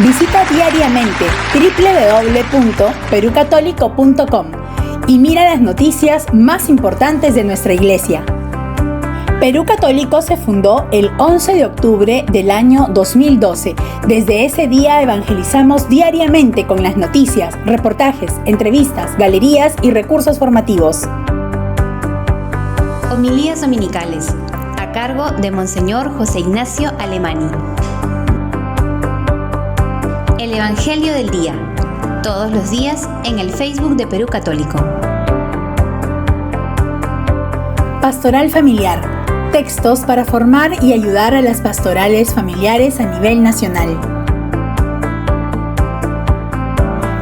Visita diariamente www.perucatólico.com y mira las noticias más importantes de nuestra iglesia. Perú Católico se fundó el 11 de octubre del año 2012. Desde ese día evangelizamos diariamente con las noticias, reportajes, entrevistas, galerías y recursos formativos. Homilías dominicales, a cargo de Monseñor José Ignacio Alemani. El Evangelio del Día, todos los días en el Facebook de Perú Católico. Pastoral familiar, textos para formar y ayudar a las pastorales familiares a nivel nacional.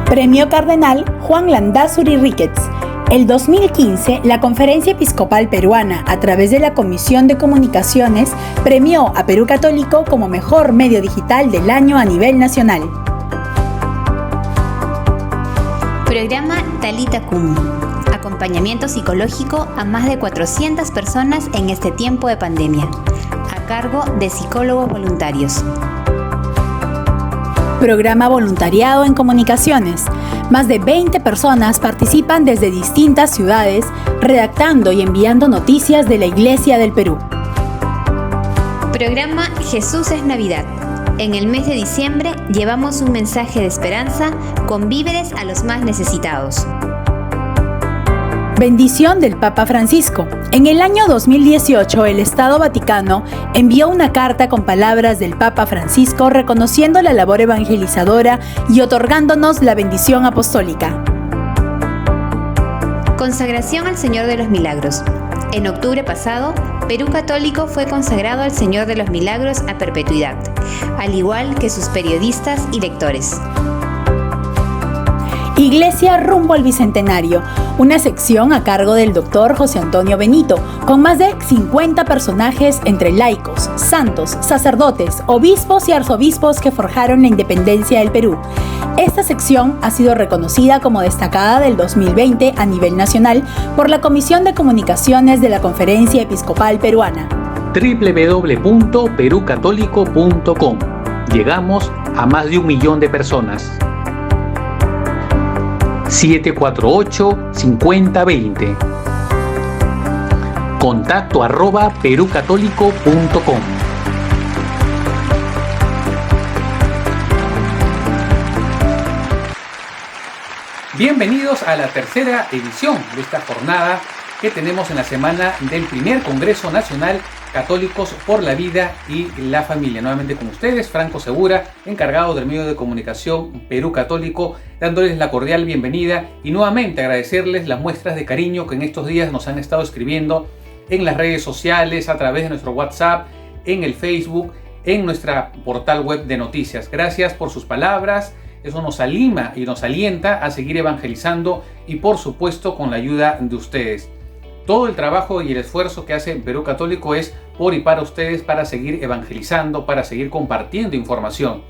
Premio Cardenal Juan Landázuri Ricketts. El 2015, la Conferencia Episcopal Peruana, a través de la Comisión de Comunicaciones, premió a Perú Católico como mejor medio digital del año a nivel nacional. Programa Talita Kum. Acompañamiento psicológico a más de 400 personas en este tiempo de pandemia, a cargo de psicólogos voluntarios. Programa Voluntariado en Comunicaciones. Más de 20 personas participan desde distintas ciudades, redactando y enviando noticias de la Iglesia del Perú. Programa Jesús es Navidad. En el mes de diciembre llevamos un mensaje de esperanza con víveres a los más necesitados. Bendición del Papa Francisco. En el año 2018, el Estado Vaticano envió una carta con palabras del Papa Francisco reconociendo la labor evangelizadora y otorgándonos la bendición apostólica. Consagración al Señor de los Milagros. En octubre pasado, Perú Católico fue consagrado al Señor de los Milagros a perpetuidad, al igual que sus periodistas y lectores. Iglesia rumbo al Bicentenario, una sección a cargo del Dr. José Antonio Benito, con más de 50 personajes entre laicos, santos, sacerdotes, obispos y arzobispos que forjaron la independencia del Perú. Esta sección ha sido reconocida como destacada del 2020 a nivel nacional por la Comisión de Comunicaciones de la Conferencia Episcopal Peruana. www.perucatólico.com. Llegamos a más de 1 millón de personas. 748-5020. Contacto @perucatólico.com. Bienvenidos a la tercera edición de esta jornada que tenemos en la semana del primer Congreso Nacional Católicos por la Vida y la Familia. Nuevamente con ustedes, Franco Segura, encargado del medio de comunicación Perú Católico, dándoles la cordial bienvenida y nuevamente agradecerles las muestras de cariño que en estos días nos han estado escribiendo en las redes sociales, a través de nuestro WhatsApp, en el Facebook, en nuestra portal web de noticias. Gracias por sus palabras, eso nos anima y nos alienta a seguir evangelizando y por supuesto con la ayuda de ustedes. Todo el trabajo y el esfuerzo que hace Perú Católico es por y para ustedes, para seguir evangelizando, para seguir compartiendo información.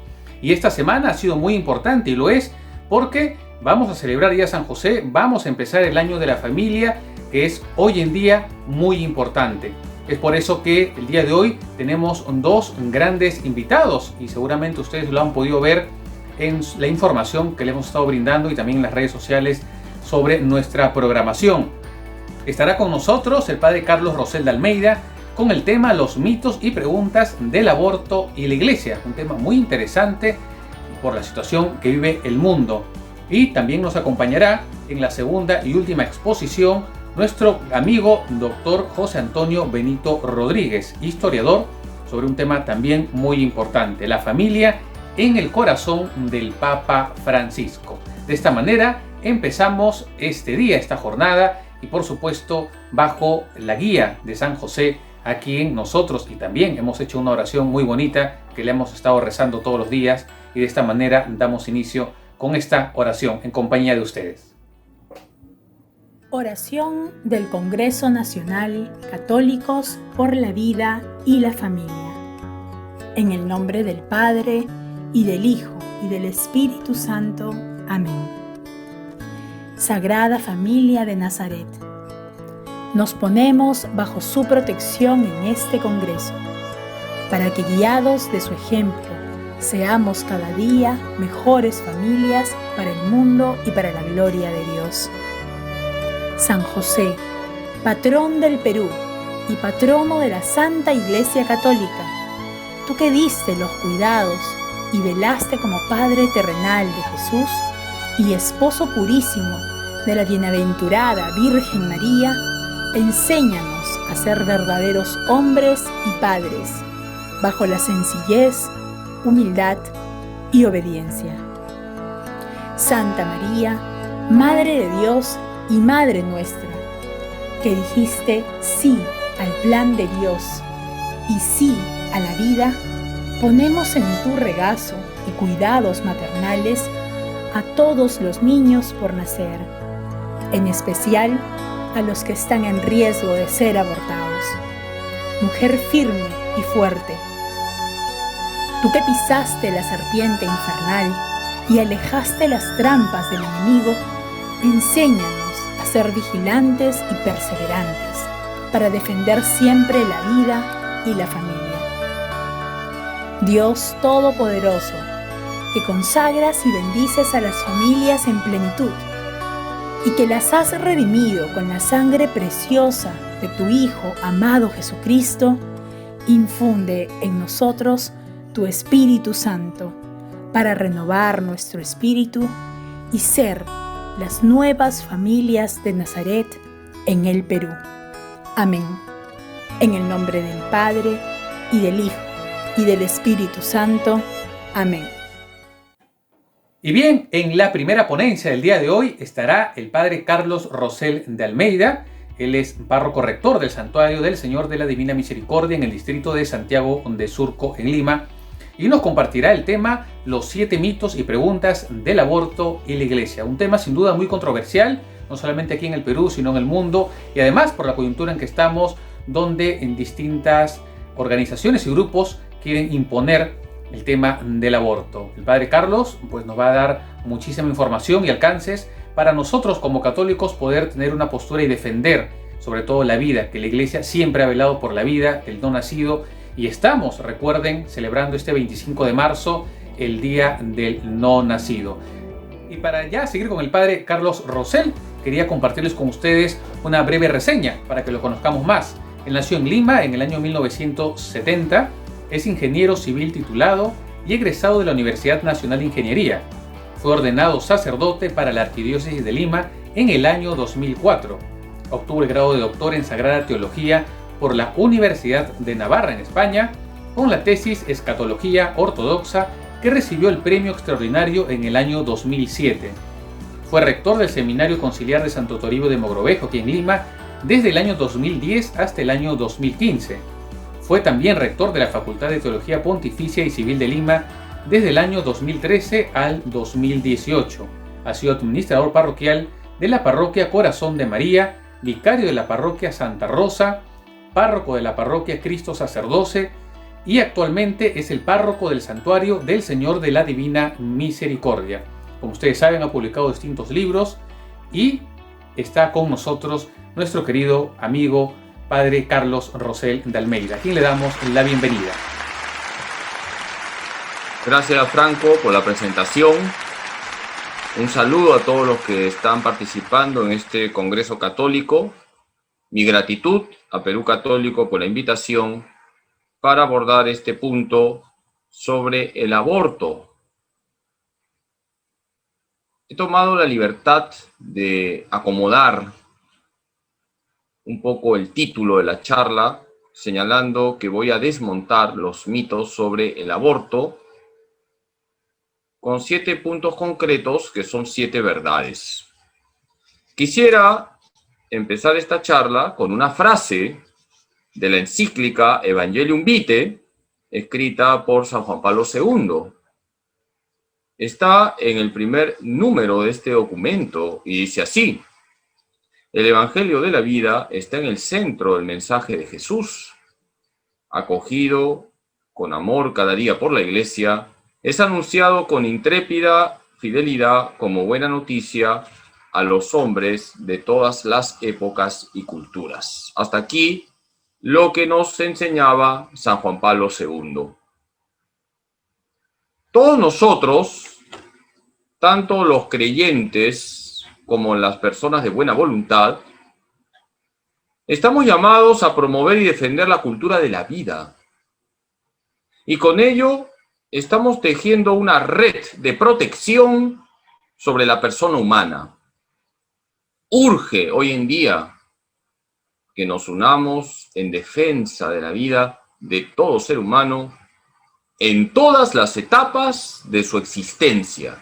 Y esta semana ha sido muy importante y lo es porque vamos a celebrar ya San José, vamos a empezar el año de la familia, que es hoy en día muy importante. Es por eso que el día de hoy tenemos 2 grandes invitados y seguramente ustedes lo han podido ver en la información que les hemos estado brindando y también en las redes sociales sobre nuestra programación. Estará con nosotros el padre Carlos Rosel de Almeida con el tema Los mitos y preguntas del aborto y la iglesia, un tema muy interesante por la situación que vive el mundo. Y también nos acompañará en la segunda y última exposición nuestro amigo doctor José Antonio Benito Rodríguez, historiador, sobre un tema también muy importante, la familia en el corazón del Papa Francisco. De esta manera empezamos este día, esta jornada, y por supuesto bajo la guía de San José, a quien nosotros y también hemos hecho una oración muy bonita que le hemos estado rezando todos los días, y de esta manera damos inicio con esta oración en compañía de ustedes. Oración del Congreso Nacional Católicos por la Vida y la Familia. En el nombre del Padre, y del Hijo, y del Espíritu Santo. Amén. Sagrada Familia de Nazaret, nos ponemos bajo su protección en este Congreso, para que, guiados de su ejemplo Seamos cada día mejores familias para el mundo y para la gloria de Dios. San José, patrón del Perú y patrono de la Santa Iglesia Católica, tú que diste los cuidados y velaste como Padre terrenal de Jesús y esposo purísimo de la bienaventurada Virgen María, enséñanos a ser verdaderos hombres y padres, bajo la sencillez, humildad y obediencia. Santa María, Madre de Dios y Madre nuestra, que dijiste sí al plan de Dios y sí a la vida, ponemos en tu regazo y cuidados maternales a todos los niños por nacer, en especial a los que están en riesgo de ser abortados. Mujer firme y fuerte, tú que pisaste la serpiente infernal y alejaste las trampas del enemigo, enséñanos a ser vigilantes y perseverantes para defender siempre la vida y la familia. Dios Todopoderoso, que consagras y bendices a las familias en plenitud y que las has redimido con la sangre preciosa de tu Hijo amado Jesucristo, infunde en nosotros tu Espíritu Santo para renovar nuestro espíritu y ser las nuevas familias de Nazaret en el Perú. Amén. En el nombre del Padre, y del Hijo, y del Espíritu Santo. Amén. Y bien, en la primera ponencia del día de hoy estará el padre Carlos Rosell de Almeida. Él es párroco rector del Santuario del Señor de la Divina Misericordia en el distrito de Santiago de Surco, en Lima, y nos compartirá el tema los 7 mitos y preguntas del aborto y la Iglesia. Un tema sin duda muy controversial, no solamente aquí en el Perú, sino en el mundo, y además por la coyuntura en que estamos, donde en distintas organizaciones y grupos quieren imponer el tema del aborto. El padre Carlos pues nos va a dar muchísima información y alcances para nosotros como católicos poder tener una postura y defender sobre todo la vida, que la Iglesia siempre ha velado por la vida, el no nacido, y estamos, recuerden, celebrando este 25 de marzo el Día del No Nacido. Y para ya seguir con el padre Carlos Rosell, quería compartirles con ustedes una breve reseña para que lo conozcamos más. Él nació en Lima en el año 1970, es ingeniero civil titulado y egresado de la Universidad Nacional de Ingeniería. Fue ordenado sacerdote para la Arquidiócesis de Lima en el año 2004. Obtuvo el grado de doctor en Sagrada Teología por la Universidad de Navarra en España, con la tesis Escatología Ortodoxa, que recibió el premio extraordinario en el año 2007. Fue rector del Seminario Conciliar de Santo Toribio de Mogrovejo, aquí en Lima, desde el año 2010 hasta el año 2015. Fue también rector de la Facultad de Teología Pontificia y Civil de Lima desde el año 2013 al 2018. Ha sido administrador parroquial de la Parroquia Corazón de María, vicario de la Parroquia Santa Rosa, párroco de la Parroquia Cristo Sacerdoce y actualmente es el párroco del Santuario del Señor de la Divina Misericordia. Como ustedes saben, ha publicado distintos libros y está con nosotros nuestro querido amigo padre Carlos Rosell de Almeida, a quien le damos la bienvenida. Gracias, Franco, por la presentación. Un saludo a todos los que están participando en este Congreso Católico. Mi gratitud a Perú Católico por la invitación para abordar este punto sobre el aborto. He tomado la libertad de acomodar un poco el título de la charla, señalando que voy a desmontar los mitos sobre el aborto con 7 puntos concretos que son 7 verdades. Quisiera empezar esta charla con una frase de la encíclica Evangelium Vitae, escrita por San Juan Pablo II. Está en el primer número de este documento y dice así: el Evangelio de la vida está en el centro del mensaje de Jesús. Acogido con amor cada día por la Iglesia, es anunciado con intrépida fidelidad como buena noticia a los hombres de todas las épocas y culturas. Hasta aquí lo que nos enseñaba San Juan Pablo II. Todos nosotros, tanto los creyentes como las personas de buena voluntad, estamos llamados a promover y defender la cultura de la vida. Y con ello estamos tejiendo una red de protección sobre la persona humana. Urge hoy en día que nos unamos en defensa de la vida de todo ser humano en todas las etapas de su existencia,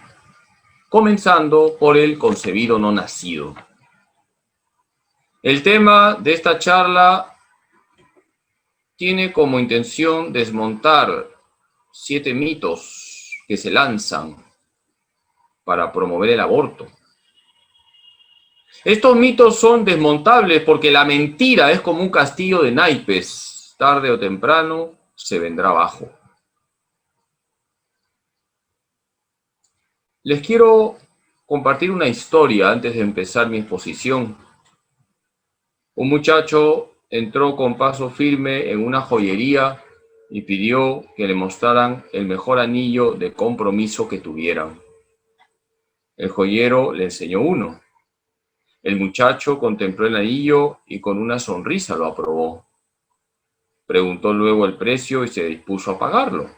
comenzando por el concebido no nacido. El tema de esta charla tiene como intención desmontar 7 mitos que se lanzan para promover el aborto. Estos mitos son desmontables porque la mentira es como un castillo de naipes. Tarde o temprano se vendrá abajo. Les quiero compartir una historia antes de empezar mi exposición. Un muchacho entró con paso firme en una joyería y pidió que le mostraran el mejor anillo de compromiso que tuvieran. El joyero le enseñó uno. El muchacho contempló el anillo y con una sonrisa lo aprobó. Preguntó luego el precio y se dispuso a pagarlo.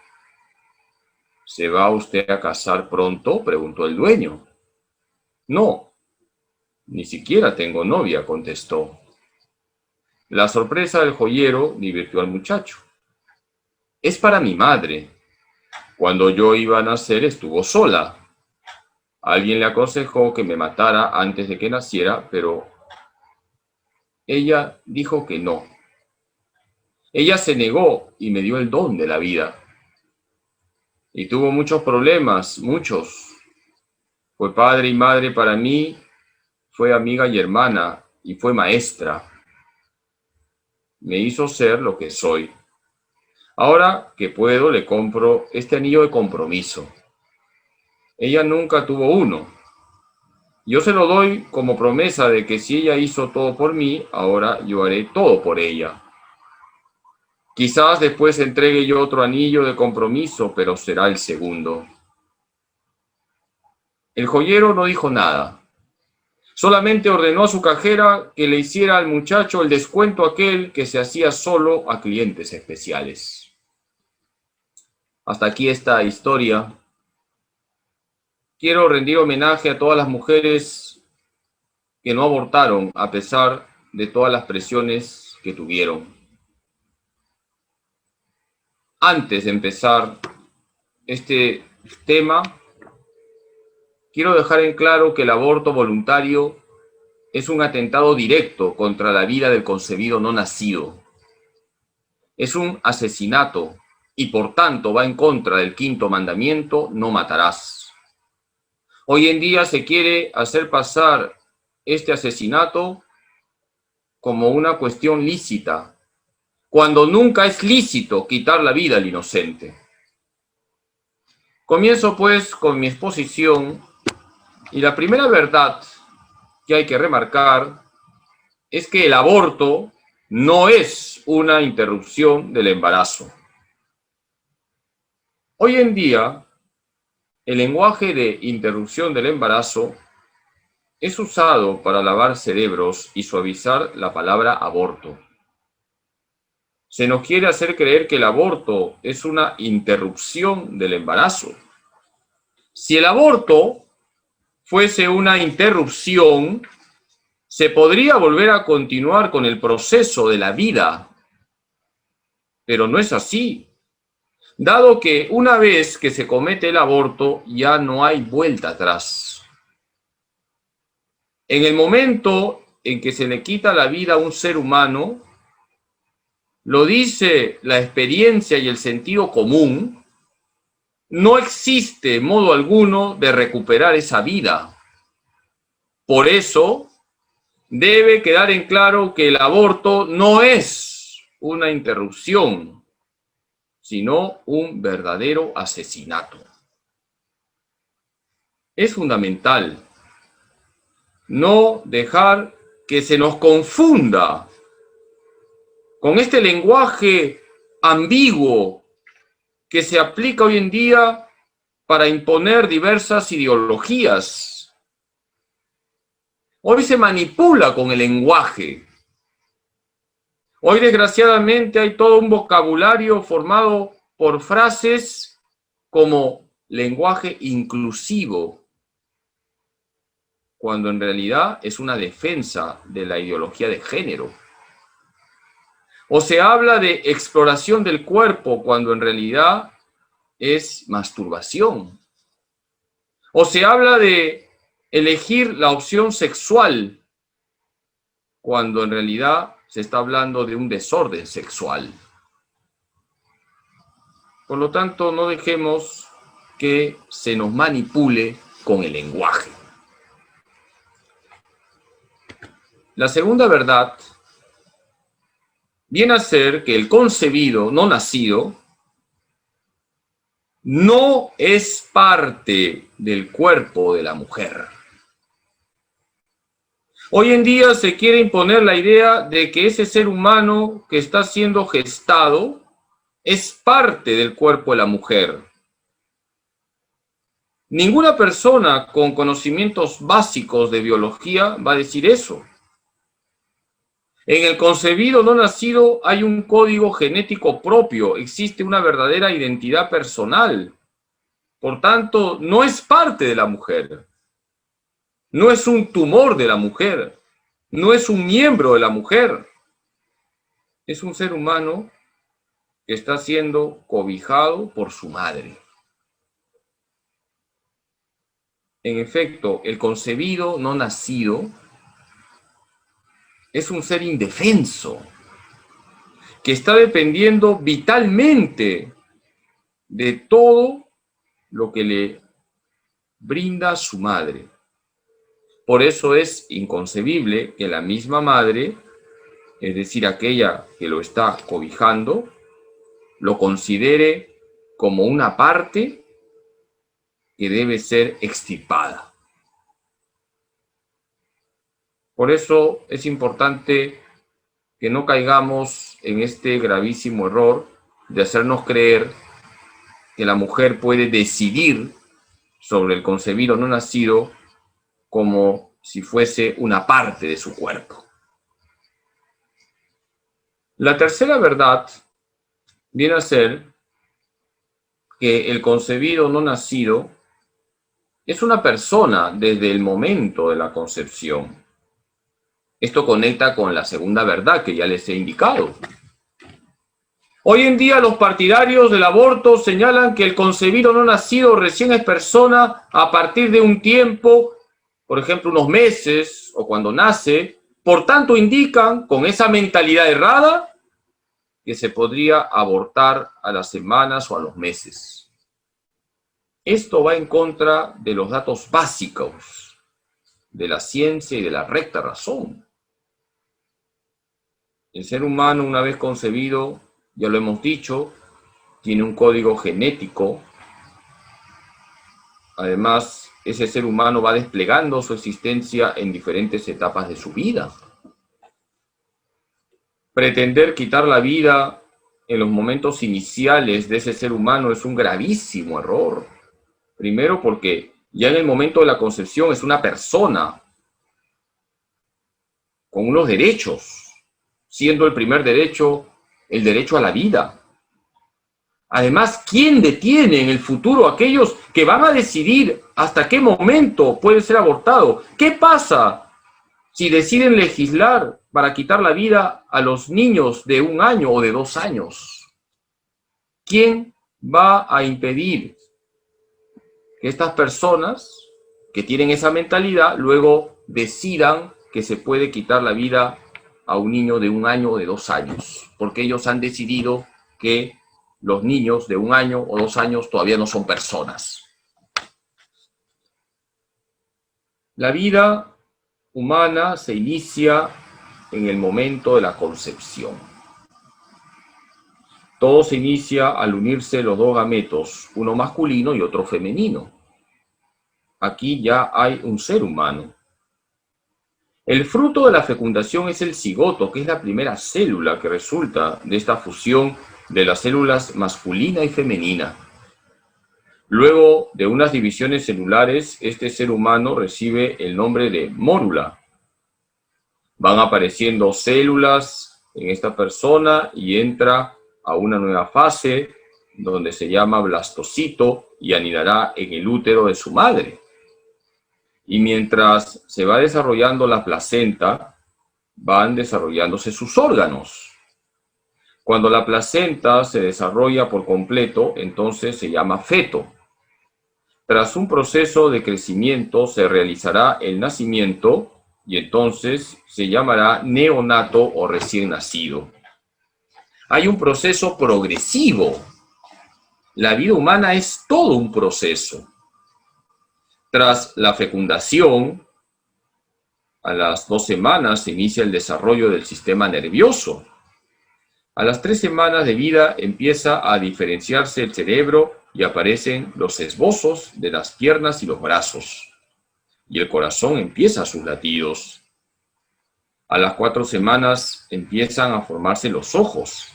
¿Se va usted a casar pronto?, preguntó el dueño. No, ni siquiera tengo novia, contestó. La sorpresa del joyero divirtió al muchacho. Es para mi madre. Cuando yo iba a nacer estuvo sola. Alguien le aconsejó que me matara antes de que naciera, pero ella dijo que no. Ella se negó y me dio el don de la vida. Y tuvo muchos problemas, muchos. Fue padre y madre para mí, fue amiga y hermana, y fue maestra. Me hizo ser lo que soy. Ahora que puedo, le compro este anillo de compromiso. Ella nunca tuvo uno. Yo se lo doy como promesa de que si ella hizo todo por mí, ahora yo haré todo por ella. Quizás después entregue yo otro anillo de compromiso, pero será el segundo. El joyero no dijo nada. Solamente ordenó a su cajera que le hiciera al muchacho el descuento aquel que se hacía solo a clientes especiales. Hasta aquí esta historia. Quiero rendir homenaje a todas las mujeres que no abortaron a pesar de todas las presiones que tuvieron. Antes de empezar este tema, quiero dejar en claro que el aborto voluntario es un atentado directo contra la vida del concebido no nacido. Es un asesinato y por tanto va en contra del 5º mandamiento, no matarás. Hoy en día se quiere hacer pasar este asesinato como una cuestión lícita, cuando nunca es lícito quitar la vida al inocente. Comienzo pues con mi exposición y la primera verdad que hay que remarcar es que el aborto no es una interrupción del embarazo. Hoy en día, el lenguaje de interrupción del embarazo es usado para lavar cerebros y suavizar la palabra aborto. Se nos quiere hacer creer que el aborto es una interrupción del embarazo. Si el aborto fuese una interrupción, se podría volver a continuar con el proceso de la vida. Pero no es así, dado que una vez que se comete el aborto ya no hay vuelta atrás. En el momento en que se le quita la vida a un ser humano, lo dice la experiencia y el sentido común, no existe modo alguno de recuperar esa vida. Por eso, debe quedar en claro que el aborto no es una interrupción, sino un verdadero asesinato. Es fundamental no dejar que se nos confunda con este lenguaje ambiguo que se aplica hoy en día para imponer diversas ideologías. Hoy se manipula con el lenguaje. Hoy, desgraciadamente, hay todo un vocabulario formado por frases como lenguaje inclusivo, cuando en realidad es una defensa de la ideología de género. O se habla de exploración del cuerpo, cuando en realidad es masturbación. O se habla de elegir la opción sexual, cuando en realidad se está hablando de un desorden sexual. Por lo tanto, no dejemos que se nos manipule con el lenguaje. La segunda verdad viene a ser que el concebido, no nacido, no es parte del cuerpo de la mujer. Hoy en día se quiere imponer la idea de que ese ser humano que está siendo gestado es parte del cuerpo de la mujer. Ninguna persona con conocimientos básicos de biología va a decir eso. En el concebido no nacido hay un código genético propio, existe una verdadera identidad personal. Por tanto, no es parte de la mujer. No es un tumor de la mujer. No es un miembro de la mujer. Es un ser humano que está siendo cobijado por su madre. En efecto, el concebido no nacido es un ser indefenso, que está dependiendo vitalmente de todo lo que le brinda su madre. Por eso es inconcebible que la misma madre, es decir, aquella que lo está cobijando, lo considere como una parte que debe ser extirpada. Por eso es importante que no caigamos en este gravísimo error de hacernos creer que la mujer puede decidir sobre el concebido no nacido como si fuese una parte de su cuerpo. La tercera verdad viene a ser que el concebido no nacido es una persona desde el momento de la concepción. Esto conecta con la segunda verdad que ya les he indicado. Hoy en día los partidarios del aborto señalan que el concebido no nacido recién es persona a partir de un tiempo, por ejemplo, unos meses o cuando nace. Por tanto, indican con esa mentalidad errada que se podría abortar a las semanas o a los meses. Esto va en contra de los datos básicos de la ciencia y de la recta razón. El ser humano, una vez concebido, ya lo hemos dicho, tiene un código genético. Además, ese ser humano va desplegando su existencia en diferentes etapas de su vida. Pretender quitar la vida en los momentos iniciales de ese ser humano es un gravísimo error. Primero porque ya en el momento de la concepción es una persona con unos derechos, siendo el primer derecho el derecho a la vida. Además, ¿quién detiene en el futuro a aquellos que van a decidir hasta qué momento puede ser abortado? ¿Qué pasa si deciden legislar para quitar la vida a los niños de 1 año o de 2 años? ¿Quién va a impedir que estas personas que tienen esa mentalidad luego decidan que se puede quitar la vida a un niño de 1 año o de 2 años? Porque ellos han decidido que los niños de 1 año o 2 años todavía no son personas. La vida humana se inicia en el momento de la concepción. Todo se inicia al unirse los 2 gametos, uno masculino y otro femenino. Aquí ya hay un ser humano. El fruto de la fecundación es el cigoto, que es la primera célula que resulta de esta fusión de las células masculina y femenina. Luego de unas divisiones celulares, este ser humano recibe el nombre de mórula. Van apareciendo células en esta persona y entra a una nueva fase donde se llama blastocito y anidará en el útero de su madre. Y mientras se va desarrollando la placenta, van desarrollándose sus órganos. Cuando la placenta se desarrolla por completo, entonces se llama feto. Tras un proceso de crecimiento se realizará el nacimiento y entonces se llamará neonato o recién nacido. Hay un proceso progresivo. La vida humana es todo un proceso. Tras la fecundación, a las 2 semanas se inicia el desarrollo del sistema nervioso. A las 3 semanas de vida empieza a diferenciarse el cerebro y aparecen los esbozos de las piernas y los brazos. Y el corazón empieza sus latidos. A las 4 semanas empiezan a formarse los ojos.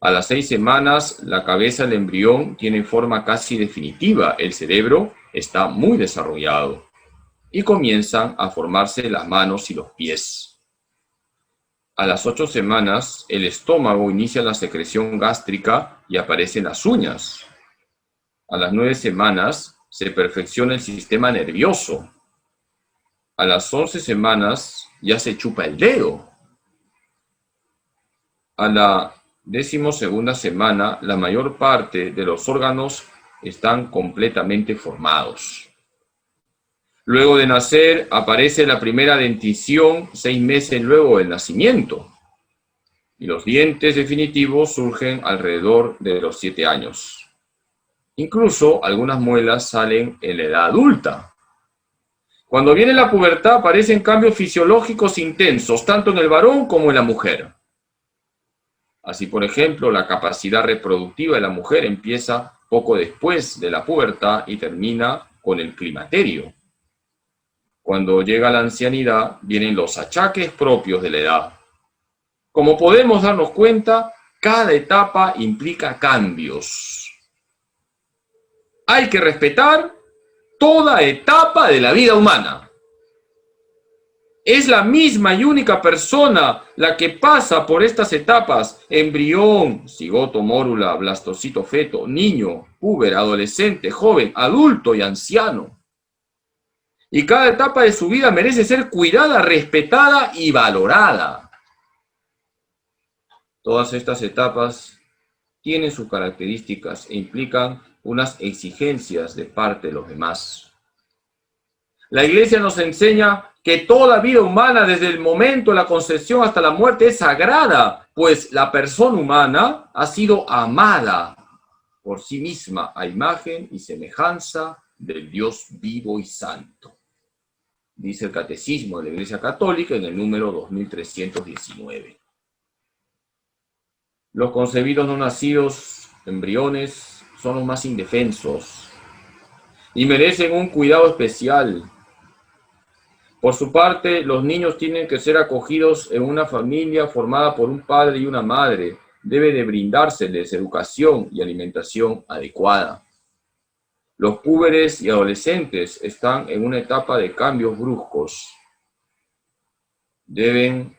A las 6 semanas la cabeza del embrión tiene forma casi definitiva. El cerebro está muy desarrollado. Y comienzan a formarse las manos y los pies. A las 8 semanas, el estómago inicia la secreción gástrica y aparecen las uñas. A las 9 semanas, se perfecciona el sistema nervioso. A las 11 semanas, ya se chupa el dedo. A la 12ª semana, la mayor parte de los órganos están completamente formados. Luego de nacer, aparece la primera dentición 6 meses luego del nacimiento. Y los dientes definitivos surgen alrededor de los 7 años. Incluso algunas muelas salen en la edad adulta. Cuando viene la pubertad, aparecen cambios fisiológicos intensos, tanto en el varón como en la mujer. Así, por ejemplo, la capacidad reproductiva de la mujer empieza poco después de la pubertad y termina con el climaterio. Cuando llega la ancianidad, vienen los achaques propios de la edad. Como podemos darnos cuenta, cada etapa implica cambios. Hay que respetar toda etapa de la vida humana. Es la misma y única persona la que pasa por estas etapas: embrión, cigoto, mórula, blastocito, feto, niño, puber, adolescente, joven, adulto y anciano. Y cada etapa de su vida merece ser cuidada, respetada y valorada. Todas estas etapas tienen sus características e implican unas exigencias de parte de los demás. La Iglesia nos enseña que toda vida humana, desde el momento de la concepción hasta la muerte, es sagrada, pues la persona humana ha sido amada por sí misma a imagen y semejanza del Dios vivo y santo. Dice el Catecismo de la Iglesia Católica en el número 2319. Los concebidos no nacidos, embriones, son los más indefensos y merecen un cuidado especial. Por su parte, los niños tienen que ser acogidos en una familia formada por un padre y una madre. Debe de brindárseles educación y alimentación adecuada. Los púberes y adolescentes están en una etapa de cambios bruscos. Deben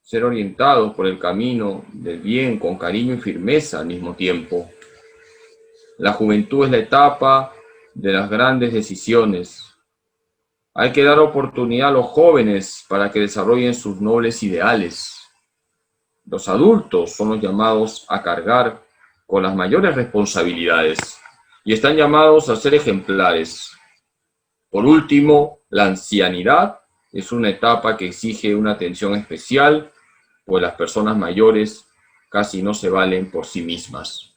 ser orientados por el camino del bien con cariño y firmeza al mismo tiempo. La juventud es la etapa de las grandes decisiones. Hay que dar oportunidad a los jóvenes para que desarrollen sus nobles ideales. Los adultos son los llamados a cargar con las mayores responsabilidades y están llamados a ser ejemplares. Por último, la ancianidad es una etapa que exige una atención especial, pues las personas mayores casi no se valen por sí mismas.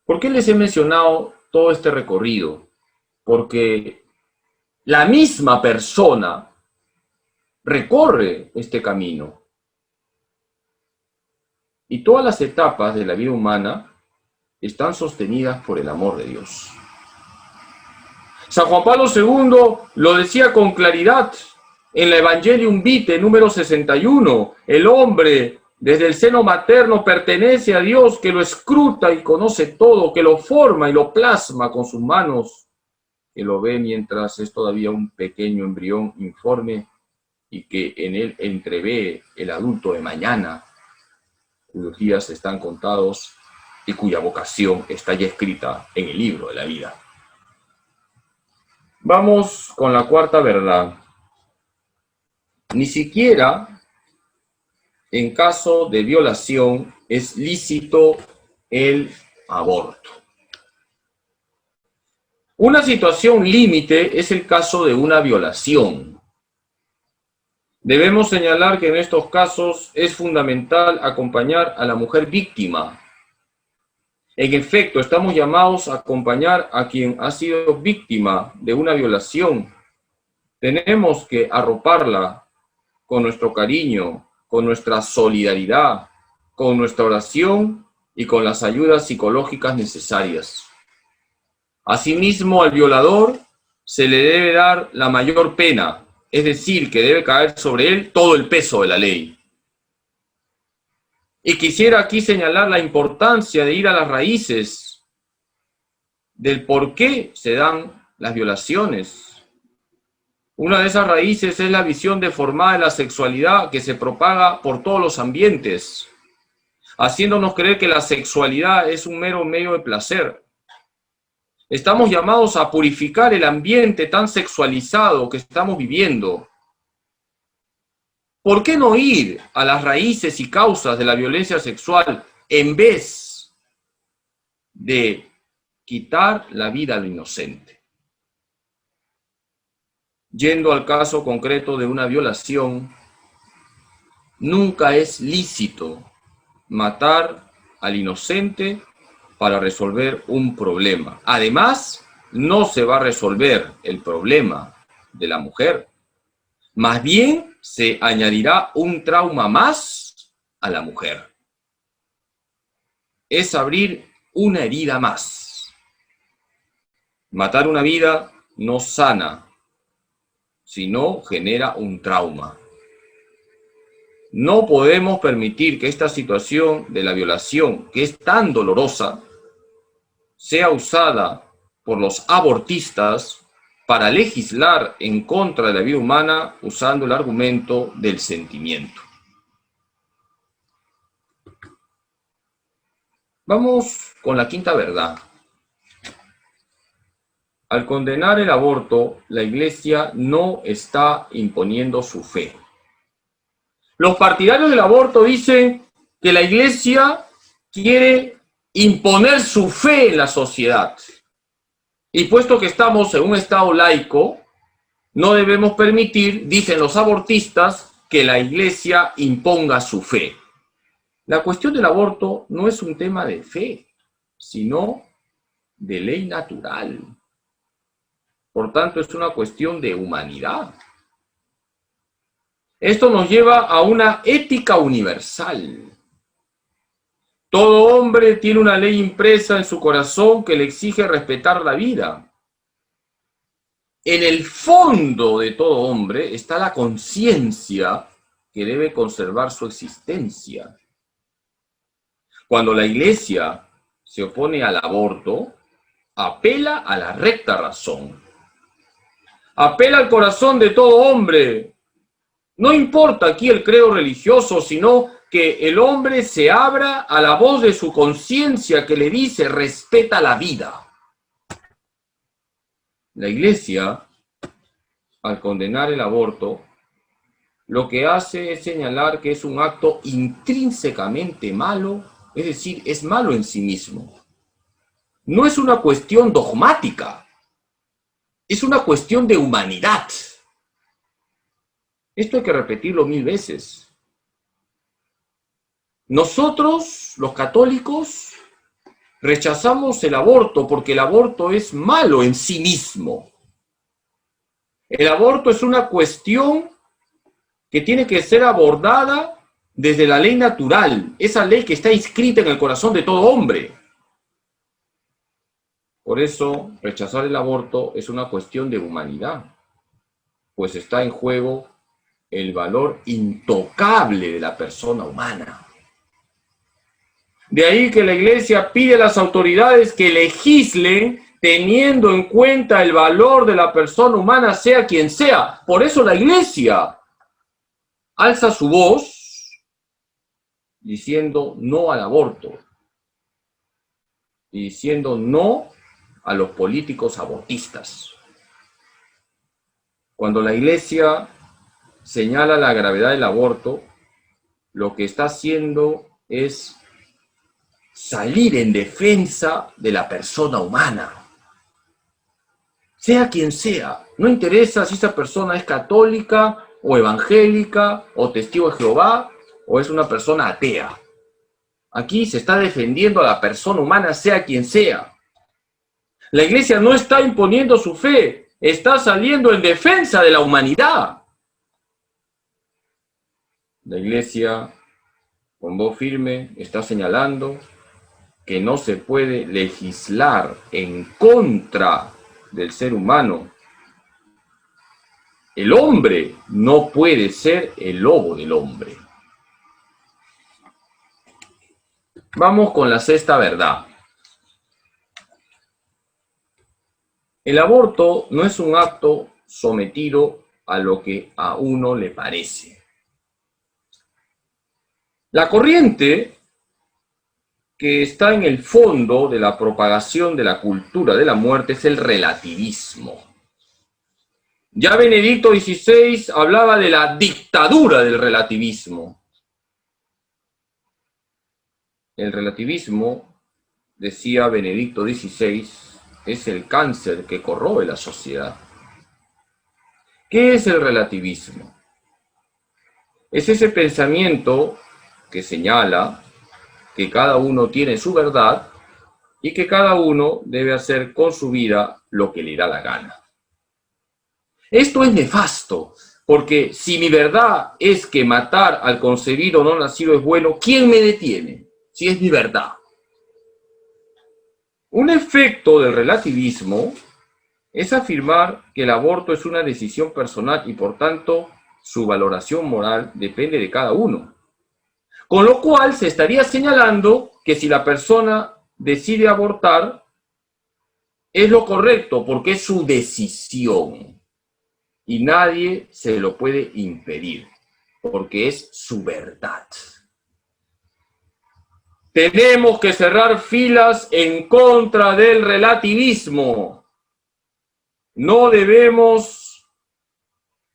¿Por qué les he mencionado todo este recorrido? Porque la misma persona recorre este camino. Y todas las etapas de la vida humana están sostenidas por el amor de Dios. San Juan Pablo II lo decía con claridad en la Evangelium Vitae número 61. El hombre desde el seno materno pertenece a Dios, que lo escruta y conoce todo, que lo forma y lo plasma con sus manos, que lo ve mientras es todavía un pequeño embrión informe y que en él entrevé el adulto de mañana, cuyos días están contados y cuya vocación está ya escrita en el libro de la vida. Vamos con la cuarta verdad. Ni siquiera en caso de violación es lícito el aborto. Una situación límite es el caso de una violación. Debemos señalar que en estos casos es fundamental acompañar a la mujer víctima. En efecto, estamos llamados a acompañar a quien ha sido víctima de una violación. Tenemos que arroparla con nuestro cariño, con nuestra solidaridad, con nuestra oración y con las ayudas psicológicas necesarias. Asimismo, al violador se le debe dar la mayor pena, es decir, que debe caer sobre él todo el peso de la ley. Y quisiera aquí señalar la importancia de ir a las raíces del por qué se dan las violaciones. Una de esas raíces es la visión deformada de la sexualidad que se propaga por todos los ambientes, haciéndonos creer que la sexualidad es un mero medio de placer. Estamos llamados a purificar el ambiente tan sexualizado que estamos viviendo. ¿Por qué no ir a las raíces y causas de la violencia sexual en vez de quitar la vida a lo inocente? Yendo al caso concreto de una violación, nunca es lícito matar al inocente para resolver un problema. Además, no se va a resolver el problema de la mujer. Más bien, se añadirá un trauma más a la mujer. Es abrir una herida más. Matar una vida no sana, sino genera un trauma. No podemos permitir que esta situación de la violación, que es tan dolorosa, sea usada por los abortistas para legislar en contra de la vida humana usando el argumento del sentimiento. Vamos con la quinta verdad. Al condenar el aborto, la Iglesia no está imponiendo su fe. Los partidarios del aborto dicen que la Iglesia quiere imponer su fe en la sociedad. Y puesto que estamos en un Estado laico, no debemos permitir, dicen los abortistas, que la Iglesia imponga su fe. La cuestión del aborto no es un tema de fe, sino de ley natural. Por tanto, es una cuestión de humanidad. Esto nos lleva a una ética universal. Todo hombre tiene una ley impresa en su corazón que le exige respetar la vida. En el fondo de todo hombre está la conciencia que debe conservar su existencia. Cuando la Iglesia se opone al aborto, apela a la recta razón. Apela al corazón de todo hombre. No importa aquí el credo religioso, sino que el hombre se abra a la voz de su conciencia que le dice, respeta la vida. La Iglesia, al condenar el aborto, lo que hace es señalar que es un acto intrínsecamente malo, es decir, es malo en sí mismo. No es una cuestión dogmática, es una cuestión de humanidad. Esto hay que repetirlo 1000 veces. Nosotros, los católicos, rechazamos el aborto porque el aborto es malo en sí mismo. El aborto es una cuestión que tiene que ser abordada desde la ley natural, esa ley que está inscrita en el corazón de todo hombre. Por eso, rechazar el aborto es una cuestión de humanidad, pues está en juego el valor intocable de la persona humana. De ahí que la Iglesia pide a las autoridades que legislen teniendo en cuenta el valor de la persona humana, sea quien sea. Por eso la Iglesia alza su voz diciendo no al aborto y diciendo no a los políticos abortistas. Cuando la Iglesia señala la gravedad del aborto, lo que está haciendo es salir en defensa de la persona humana. Sea quien sea, no interesa si esa persona es católica o evangélica o testigo de Jehová o es una persona atea. Aquí se está defendiendo a la persona humana, sea quien sea. La Iglesia no está imponiendo su fe, está saliendo en defensa de la humanidad. La Iglesia, con voz firme, está señalando que no se puede legislar en contra del ser humano. El hombre no puede ser el lobo del hombre. Vamos con la sexta verdad. El aborto no es un acto sometido a lo que a uno le parece. La corriente que está en el fondo de la propagación de la cultura de la muerte es el relativismo. Ya Benedicto XVI hablaba de la dictadura del relativismo. El relativismo, decía Benedicto XVI, es el cáncer que corroe la sociedad. ¿Qué es el relativismo? Es ese pensamiento que señala que cada uno tiene su verdad y que cada uno debe hacer con su vida lo que le da la gana. Esto es nefasto, porque si mi verdad es que matar al concebido no nacido es bueno, ¿quién me detiene? Si es mi verdad. Un efecto del relativismo es afirmar que el aborto es una decisión personal y por tanto su valoración moral depende de cada uno. Con lo cual se estaría señalando que si la persona decide abortar es lo correcto porque es su decisión y nadie se lo puede impedir porque es su verdad. Tenemos que cerrar filas en contra del relativismo. No debemos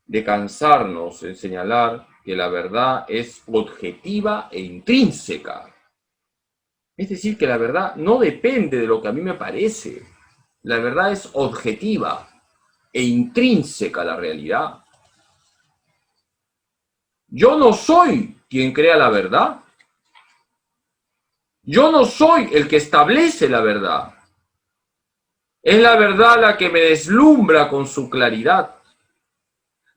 de cansarnos en señalar que la verdad es objetiva e intrínseca. Es decir, que la verdad no depende de lo que a mí me parece. La verdad es objetiva e intrínseca a la realidad. Yo no soy quien crea la verdad. Yo no soy el que establece la verdad. Es la verdad la que me deslumbra con su claridad.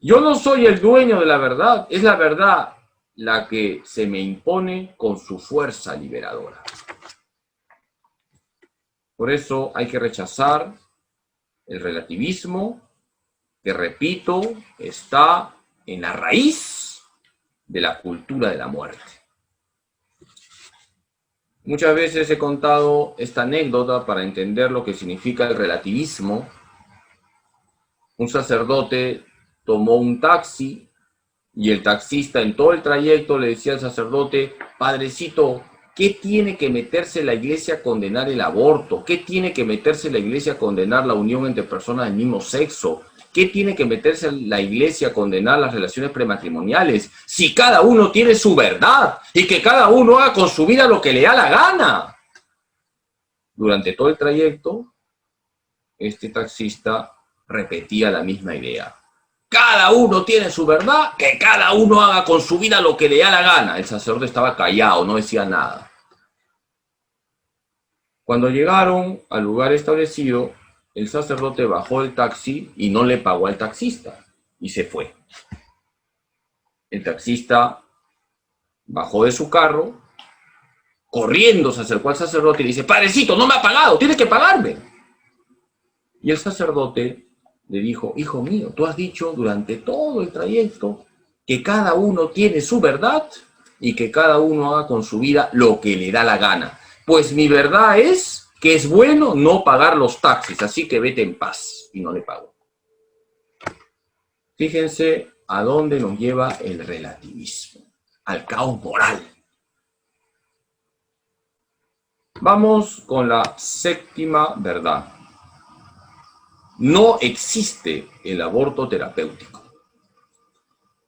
Yo no soy el dueño de la verdad, es la verdad la que se me impone con su fuerza liberadora. Por eso hay que rechazar el relativismo, que repito, está en la raíz de la cultura de la muerte. Muchas veces he contado esta anécdota para entender lo que significa el relativismo. Un sacerdote tomó un taxi y el taxista en todo el trayecto le decía al sacerdote: padrecito, ¿qué tiene que meterse la iglesia a condenar el aborto? ¿Qué tiene que meterse la iglesia a condenar la unión entre personas del mismo sexo? ¿Qué tiene que meterse la iglesia a condenar las relaciones prematrimoniales? Si cada uno tiene su verdad y que cada uno haga con su vida lo que le da la gana. Durante todo el trayecto, este taxista repetía la misma idea. Cada uno tiene su verdad, que cada uno haga con su vida lo que le da la gana. El sacerdote estaba callado, no decía nada. Cuando llegaron al lugar establecido, el sacerdote bajó del taxi y no le pagó al taxista y se fue. El taxista bajó de su carro, corriendo se acercó al sacerdote y le dice: padrecito, no me ha pagado, tienes que pagarme. Y el sacerdote le dijo: hijo mío, tú has dicho durante todo el trayecto que cada uno tiene su verdad y que cada uno haga con su vida lo que le da la gana. Pues mi verdad es que es bueno no pagar los taxis, así que vete en paz, y no le pago. Fíjense a dónde nos lleva el relativismo, al caos moral. Vamos con la séptima verdad. No existe el aborto terapéutico.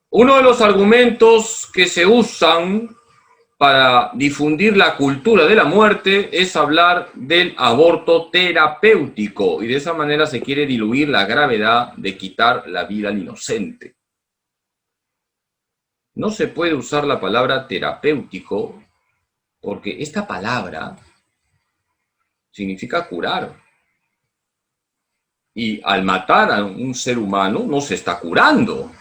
Uno de los argumentos que se usan para difundir la cultura de la muerte es hablar del aborto terapéutico, y de esa manera se quiere diluir la gravedad de quitar la vida al inocente. No se puede usar la palabra terapéutico porque esta palabra significa curar. Y al matar a un ser humano no se está curando.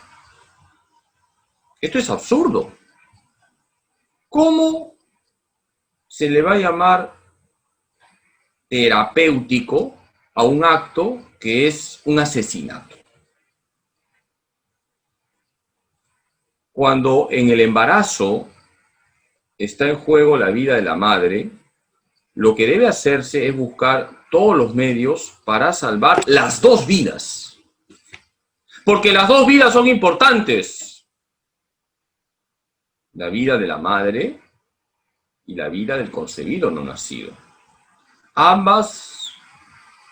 Esto es absurdo. ¿Cómo se le va a llamar terapéutico a un acto que es un asesinato? Cuando en el embarazo está en juego la vida de la madre, lo que debe hacerse es buscar todos los medios para salvar las dos vidas. Porque las dos vidas son importantes. La vida de la madre y la vida del concebido no nacido. Ambas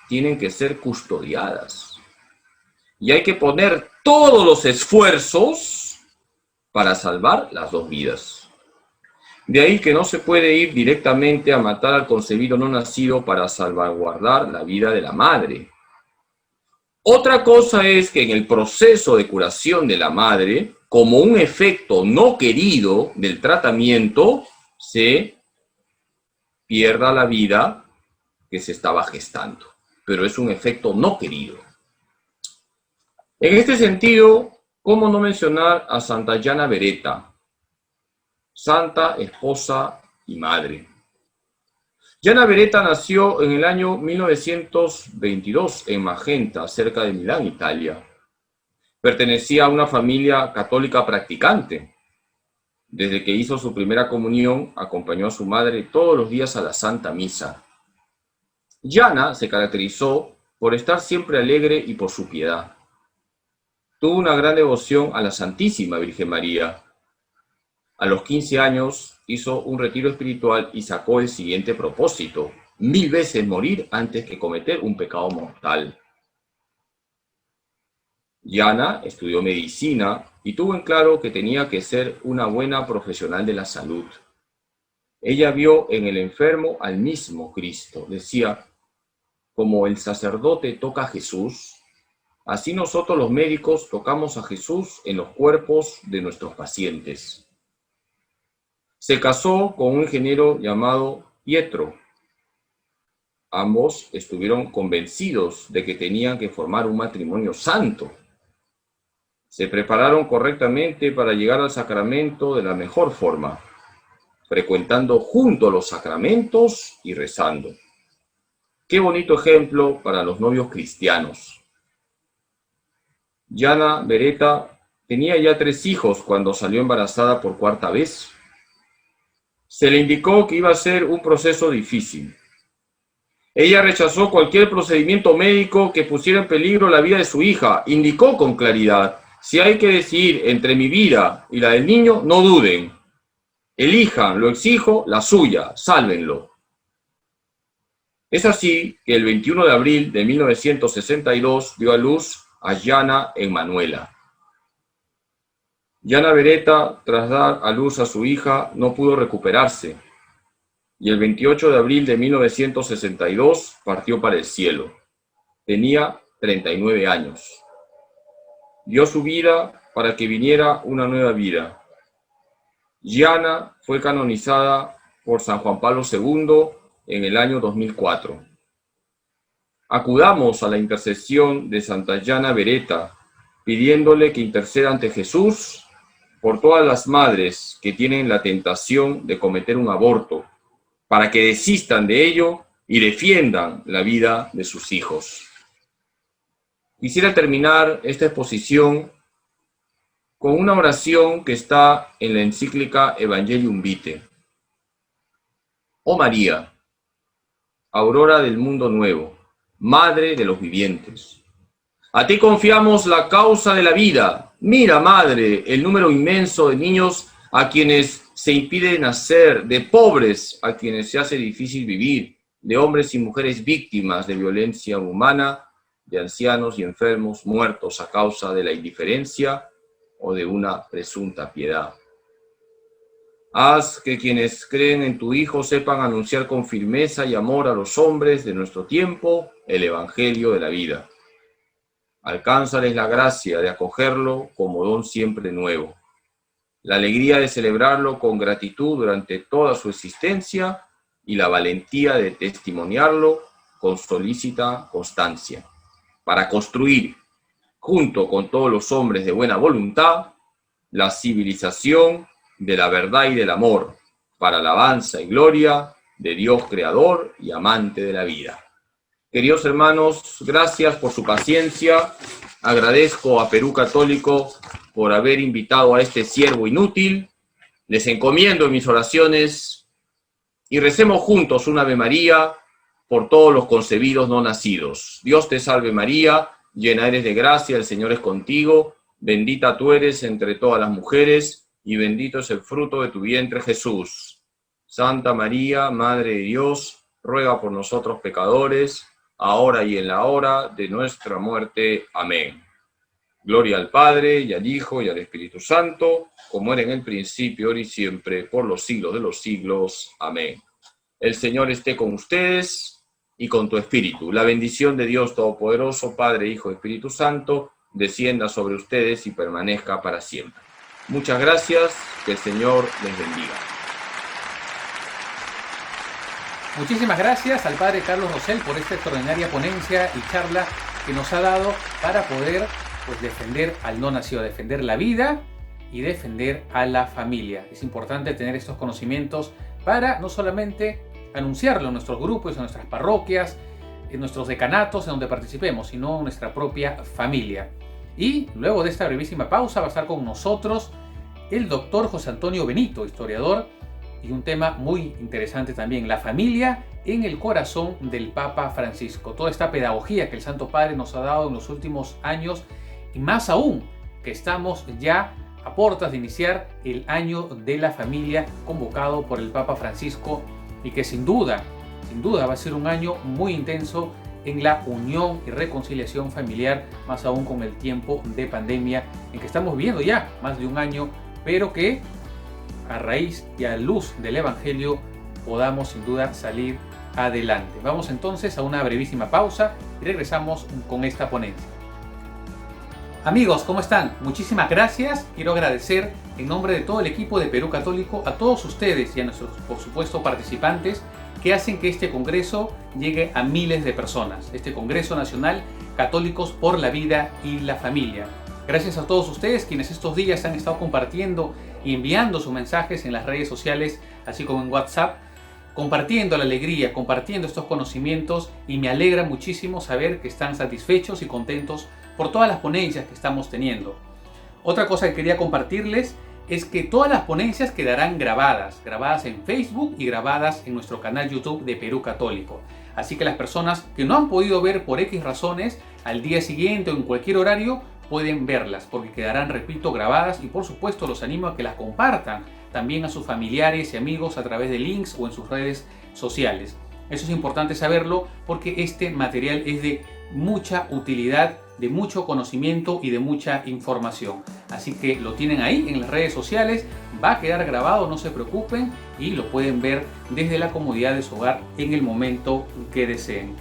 tienen que ser custodiadas. Y hay que poner todos los esfuerzos para salvar las dos vidas. De ahí que no se puede ir directamente a matar al concebido no nacido para salvaguardar la vida de la madre. Otra cosa es que en el proceso de curación de la madre, como un efecto no querido del tratamiento, se pierda la vida que se estaba gestando. Pero es un efecto no querido. En este sentido, ¿cómo no mencionar a Santa Yana Beretta, santa, esposa y madre? Yana Beretta nació en el año 1922 en Magenta, cerca de Milán, Italia. Pertenecía a una familia católica practicante. Desde que hizo su primera comunión, acompañó a su madre todos los días a la Santa Misa. Yana se caracterizó por estar siempre alegre y por su piedad. Tuvo una gran devoción a la Santísima Virgen María. A los 15 años hizo un retiro espiritual y sacó el siguiente propósito: 1000 veces morir antes que cometer un pecado mortal. Yana estudió medicina y tuvo en claro que tenía que ser una buena profesional de la salud. Ella vio en el enfermo al mismo Cristo. Decía: como el sacerdote toca a Jesús, así nosotros los médicos tocamos a Jesús en los cuerpos de nuestros pacientes. Se casó con un ingeniero llamado Pietro. Ambos estuvieron convencidos de que tenían que formar un matrimonio santo. Se prepararon correctamente para llegar al sacramento de la mejor forma, frecuentando juntos los sacramentos y rezando. Qué bonito ejemplo para los novios cristianos. Yana Beretta tenía ya 3 hijos cuando salió embarazada por 4ª vez. Se le indicó que iba a ser un proceso difícil. Ella rechazó cualquier procedimiento médico que pusiera en peligro la vida de su hija. Indicó con claridad: si hay que decidir entre mi vida y la del niño, no duden. Elijan, lo exijo, la suya, sálvenlo. Es así que el 21 de abril de 1962 dio a luz a Yana en Manuela. Yana Beretta, tras dar a luz a su hija, no pudo recuperarse, y el 28 de abril de 1962 partió para el cielo. Tenía 39 años. Dio su vida para que viniera una nueva vida. Yana fue canonizada por San Juan Pablo II en el año 2004. Acudamos a la intercesión de Santa Yana Beretta, pidiéndole que interceda ante Jesús por todas las madres que tienen la tentación de cometer un aborto, para que desistan de ello y defiendan la vida de sus hijos. Quisiera terminar esta exposición con una oración que está en la encíclica Evangelium Vitae. Oh María, aurora del mundo nuevo, madre de los vivientes. A ti confiamos la causa de la vida. Mira, madre, el número inmenso de niños a quienes se impide nacer, de pobres a quienes se hace difícil vivir, de hombres y mujeres víctimas de violencia humana, de ancianos y enfermos muertos a causa de la indiferencia o de una presunta piedad. Haz que quienes creen en tu Hijo sepan anunciar con firmeza y amor a los hombres de nuestro tiempo el Evangelio de la vida. Alcánzales la gracia de acogerlo como don siempre nuevo, la alegría de celebrarlo con gratitud durante toda su existencia y la valentía de testimoniarlo con solícita constancia, para construir, junto con todos los hombres de buena voluntad, la civilización de la verdad y del amor, para alabanza y gloria de Dios creador y amante de la vida. Queridos hermanos, gracias por su paciencia. Agradezco a Perú Católico por haber invitado a este siervo inútil. Les encomiendo en mis oraciones y recemos juntos un Ave María por todos los concebidos no nacidos. Dios te salve María, llena eres de gracia, el Señor es contigo. Bendita tú eres entre todas las mujeres y bendito es el fruto de tu vientre Jesús. Santa María, Madre de Dios, ruega por nosotros pecadores, ahora y en la hora de nuestra muerte. Amén. Gloria al Padre, y al Hijo, y al Espíritu Santo, como era en el principio, ahora y siempre, por los siglos de los siglos. Amén. El Señor esté con ustedes y con tu espíritu. La bendición de Dios Todopoderoso, Padre, Hijo y Espíritu Santo, descienda sobre ustedes y permanezca para siempre. Muchas gracias, que el Señor les bendiga. Muchísimas gracias al Padre Carlos Rosell por esta extraordinaria ponencia y charla que nos ha dado para poder defender al no nacido, defender la vida y defender a la familia. Es importante tener estos conocimientos para no solamente anunciarlo en nuestros grupos, en nuestras parroquias, en nuestros decanatos en donde participemos, sino en nuestra propia familia. Y luego de esta brevísima pausa va a estar con nosotros el doctor José Antonio Benito, historiador, y un tema muy interesante también, la familia en el corazón del Papa Francisco. Toda esta pedagogía que el Santo Padre nos ha dado en los últimos años, y más aún que estamos ya a puertas de iniciar el año de la familia convocado por el Papa Francisco, y que sin duda va a ser un año muy intenso en la unión y reconciliación familiar, más aún con el tiempo de pandemia en que estamos viviendo ya más de un año, pero que a raíz y a luz del Evangelio podamos sin duda salir adelante. Vamos entonces a una brevísima pausa y regresamos con esta ponencia. Amigos, ¿cómo están? Muchísimas gracias. Quiero agradecer en nombre de todo el equipo de Perú Católico a todos ustedes y a nuestros, por supuesto, participantes que hacen que este congreso llegue a miles de personas. Este Congreso Nacional Católicos por la Vida y la Familia. Gracias a todos ustedes quienes estos días han estado compartiendo y enviando sus mensajes en las redes sociales, así como en WhatsApp, compartiendo la alegría, compartiendo estos conocimientos, y me alegra muchísimo saber que están satisfechos y contentos por todas las ponencias que estamos teniendo. Otra cosa que quería compartirles es que todas las ponencias quedarán grabadas en Facebook y grabadas en nuestro canal YouTube de Perú Católico. Así que las personas que no han podido ver por X razones, al día siguiente o en cualquier horario, pueden verlas, porque quedarán, repito, grabadas, y por supuesto los animo a que las compartan también a sus familiares y amigos a través de links o en sus redes sociales. Eso es importante saberlo porque este material es de mucha utilidad, de mucho conocimiento y de mucha información. Así que lo tienen ahí en las redes sociales, va a quedar grabado, no se preocupen, y lo pueden ver desde la comodidad de su hogar en el momento que deseen.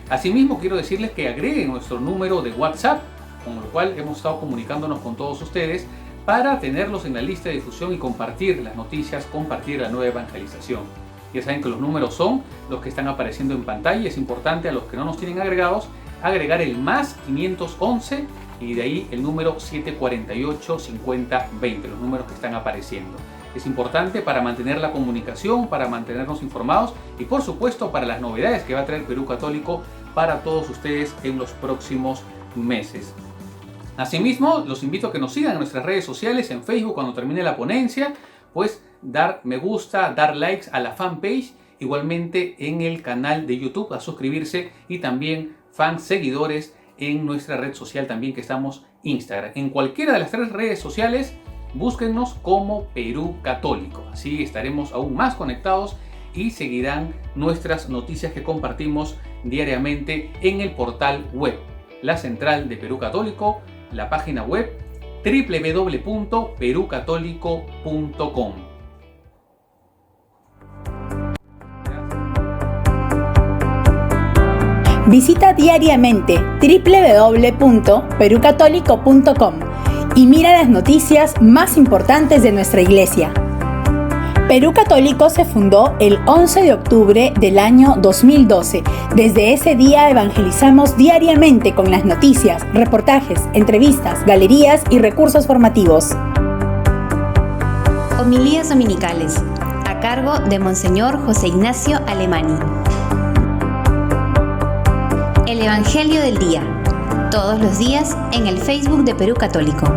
Asimismo, quiero decirles que agreguen nuestro número de WhatsApp, con lo cual hemos estado comunicándonos con todos ustedes para tenerlos en la lista de difusión y compartir las noticias, compartir la nueva evangelización. Ya saben que los números son los que están apareciendo en pantalla. Es importante, a los que no nos tienen agregados, agregar el más 511 y de ahí el número 748 50 20, los números que están apareciendo. Es importante para mantener la comunicación, para mantenernos informados y por supuesto para las novedades que va a traer Perú Católico para todos ustedes en los próximos meses. Asimismo, los invito a que nos sigan en nuestras redes sociales, en Facebook cuando termine la ponencia, pues dar me gusta, dar likes a la fanpage, igualmente en el canal de YouTube, a suscribirse, y también fans, seguidores en nuestra red social también que estamos, Instagram. En cualquiera de las 3 redes sociales, búsquennos como Perú Católico, así estaremos aún más conectados y seguirán nuestras noticias que compartimos diariamente en el portal web, la central de Perú Católico, la página web www.perucatólico.com. Visita diariamente www.perucatólico.com y mira las noticias más importantes de nuestra iglesia. Perú Católico se fundó el 11 de octubre del año 2012. Desde ese día evangelizamos diariamente con las noticias, reportajes, entrevistas, galerías y recursos formativos. Homilías dominicales, a cargo de Monseñor José Ignacio Alemani. El Evangelio del Día, todos los días en el Facebook de Perú Católico.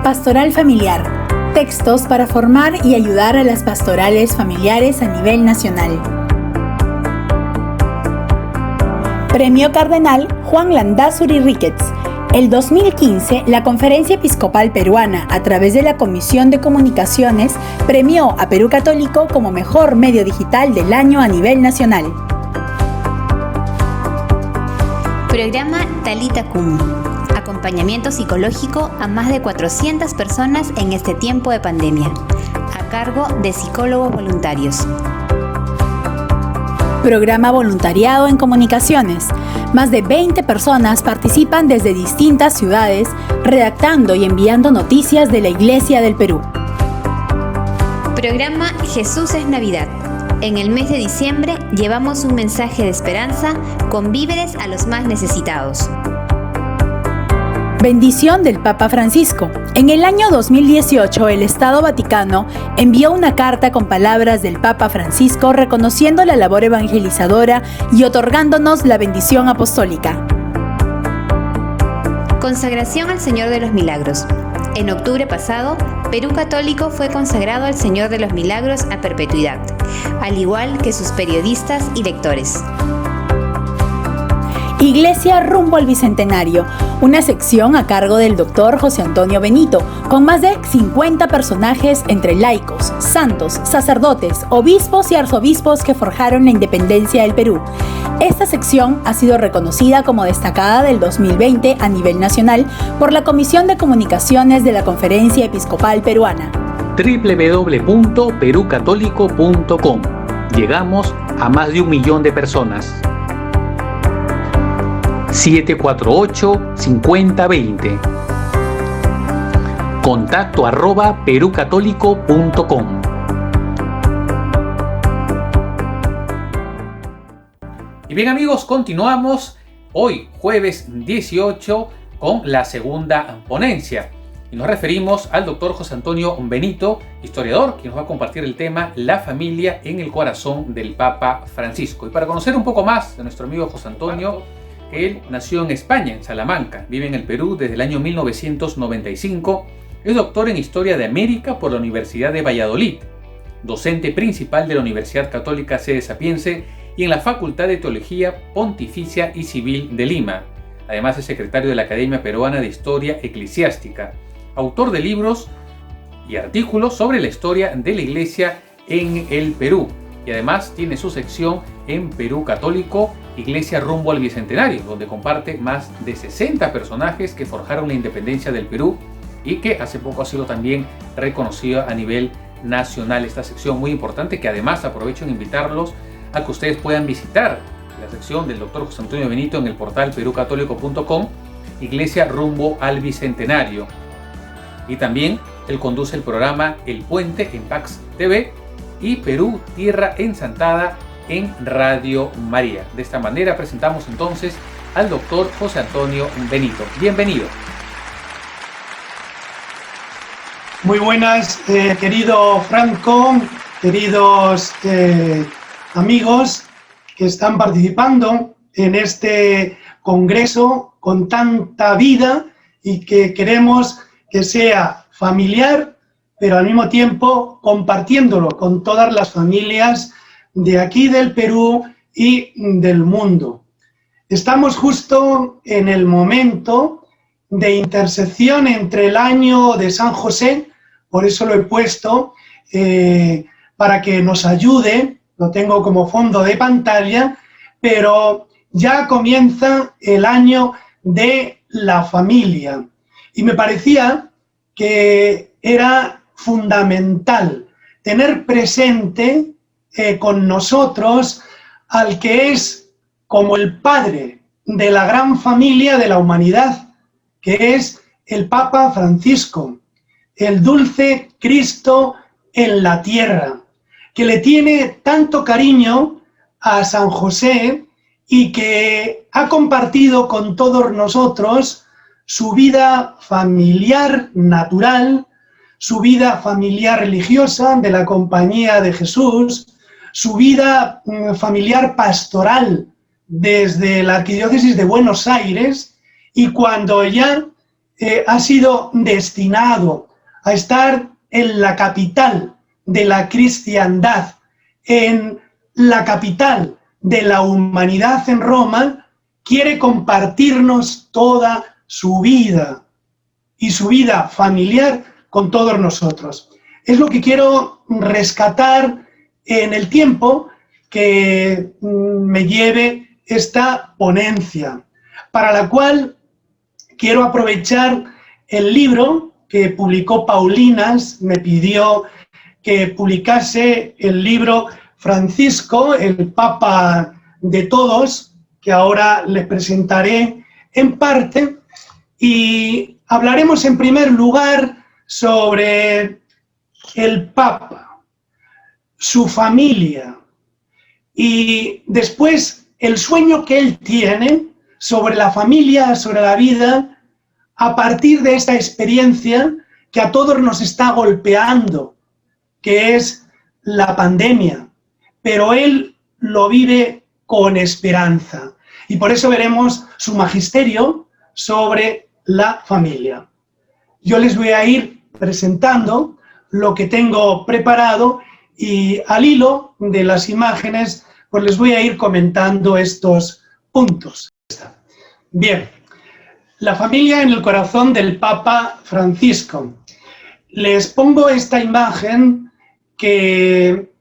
Pastoral familiar. Textos para formar y ayudar a las pastorales familiares a nivel nacional. Premio Cardenal Juan Landázuri Ricketts. El 2015, la Conferencia Episcopal Peruana, a través de la Comisión de Comunicaciones, premió a Perú Católico como mejor medio digital del año a nivel nacional. Programa Talita Cum. Acompañamiento psicológico a más de 400 personas en este tiempo de pandemia, a cargo de psicólogos voluntarios. Programa Voluntariado en Comunicaciones. Más de 20 personas participan desde distintas ciudades, redactando y enviando noticias de la Iglesia del Perú. Programa Jesús es Navidad. En el mes de diciembre llevamos un mensaje de esperanza con víveres a los más necesitados. Bendición del Papa Francisco. En el año 2018, el Estado Vaticano envió una carta con palabras del Papa Francisco reconociendo la labor evangelizadora y otorgándonos la bendición apostólica. Consagración al Señor de los Milagros. En octubre pasado, Perú Católico fue consagrado al Señor de los Milagros a perpetuidad, al igual que sus periodistas y lectores. Iglesia rumbo al Bicentenario, una sección a cargo del Dr. José Antonio Benito, con más de 50 personajes entre laicos, santos, sacerdotes, obispos y arzobispos que forjaron la independencia del Perú. Esta sección ha sido reconocida como destacada del 2020 a nivel nacional por la Comisión de Comunicaciones de la Conferencia Episcopal Peruana. www.perucatólico.com. Llegamos a más de 1 millón de personas. 748-5020. Contacto @perucatólico.com. Y bien amigos, continuamos hoy jueves 18 con la segunda ponencia. Y nos referimos al doctor José Antonio Benito, historiador, quien nos va a compartir el tema La familia en el corazón del Papa Francisco. Y para conocer un poco más de nuestro amigo José Antonio, él nació en España, en Salamanca, vive en el Perú desde el año 1995, es doctor en Historia de América por la Universidad de Valladolid, docente principal de la Universidad Católica Sede Sapiense y en la Facultad de Teología Pontificia y Civil de Lima. Además es secretario de la Academia Peruana de Historia Eclesiástica, autor de libros y artículos sobre la historia de la Iglesia en el Perú. Y además tiene su sección en Perú Católico, Iglesia rumbo al Bicentenario, donde comparte más de 60 personajes que forjaron la independencia del Perú y que hace poco ha sido también reconocida a nivel nacional. Esta sección muy importante que además aprovecho en invitarlos a que ustedes puedan visitar la sección del Dr. José Antonio Benito en el portal perucatólico.com, Iglesia rumbo al Bicentenario. Y también él conduce el programa El Puente en Pax TV y Perú, Tierra Ensantada en Radio María. De esta manera presentamos entonces al doctor José Antonio Benito. Bienvenido. Muy buenas, querido Franco, queridos amigos que están participando en este congreso con tanta vida y que queremos que sea familiar, pero al mismo tiempo compartiéndolo con todas las familias de aquí del Perú y del mundo. Estamos justo en el momento de intersección entre el año de San José, por eso lo he puesto, para que nos ayude, lo tengo como fondo de pantalla, pero ya comienza el año de la familia. Y me parecía que era fundamental tener presente con nosotros al que es como el padre de la gran familia de la humanidad, que es el Papa Francisco, el dulce Cristo en la tierra, que le tiene tanto cariño a San José y que ha compartido con todos nosotros su vida familiar natural, su vida familiar religiosa de la compañía de Jesús, su vida familiar pastoral desde la Arquidiócesis de Buenos Aires, y cuando ya ha sido destinado a estar en la capital de la cristiandad, en la capital de la humanidad en Roma, quiere compartirnos toda su vida y su vida familiar con todos nosotros. Es lo que quiero rescatar en el tiempo que me lleve esta ponencia, para la cual quiero aprovechar el libro que publicó Paulinas, me pidió que publicase el libro Francisco, el Papa de todos, que ahora les presentaré en parte, y hablaremos en primer lugar sobre el Papa, su familia, y después el sueño que él tiene sobre la familia, sobre la vida, a partir de esta experiencia que a todos nos está golpeando, que es la pandemia, pero él lo vive con esperanza. Y por eso veremos su magisterio sobre la familia. Yo les voy a ir presentando lo que tengo preparado y al hilo de las imágenes, pues les voy a ir comentando estos puntos. Bien, la familia en el corazón del Papa Francisco. Les pongo esta imagen que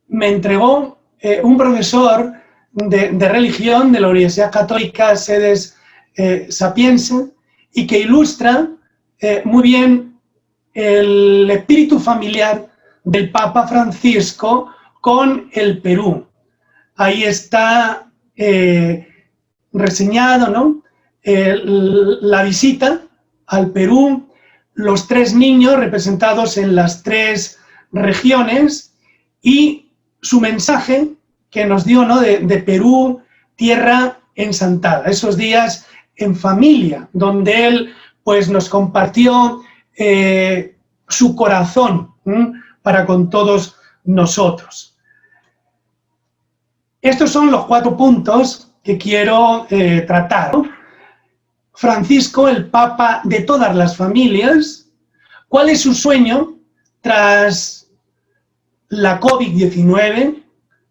me entregó un profesor de religión de la Universidad Católica Sedes Sapienza y que ilustra muy bien el espíritu familiar del Papa Francisco con el Perú. Ahí está reseñado, ¿no? La visita al Perú, los 3 niños representados en las 3 regiones y su mensaje que nos dio, ¿no? de Perú, tierra ensantada, esos días en familia, donde él pues nos compartió su corazón para con todos nosotros. Estos son los 4 puntos que quiero tratar, ¿no? Francisco, el Papa de todas las familias. ¿Cuál es su sueño tras la COVID-19?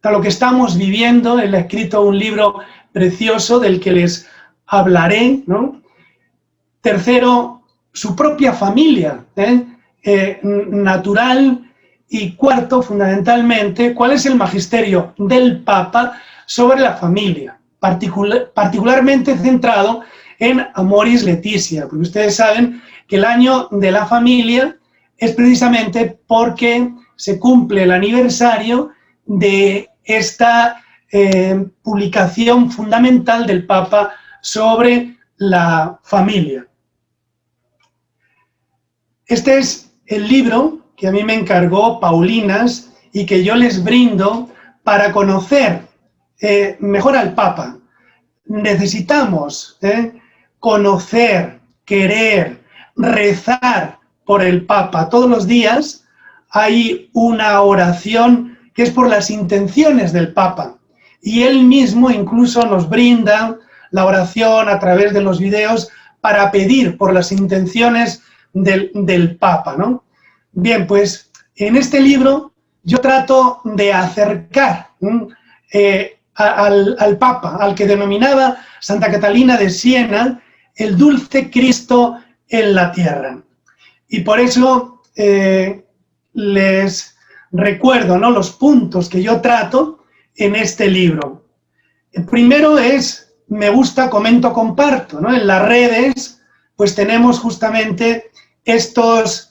Tras lo que estamos viviendo, él ha escrito un libro precioso del que les hablaré, ¿no? Tercero, su propia familia natural. Y cuarto, fundamentalmente, ¿cuál es el magisterio del Papa sobre la familia? Particularmente centrado en Amoris Laetitia, porque ustedes saben que el año de la familia es precisamente porque se cumple el aniversario de esta publicación fundamental del Papa sobre la familia. Este es el libro que a mí me encargó Paulinas y que yo les brindo para conocer mejor al Papa. Necesitamos conocer, querer, rezar por el Papa. Todos los días hay una oración que es por las intenciones del Papa. y él mismo incluso nos brinda la oración a través de los videos para pedir por las intenciones del Papa, ¿no? Bien, pues en este libro yo trato de acercar al Papa, al que denominaba Santa Catalina de Siena, el dulce Cristo en la tierra. Y por eso les recuerdo, ¿no?, los puntos que yo trato en este libro. El primero es, me gusta, comento, comparto, ¿no? En las redes, pues tenemos justamente estos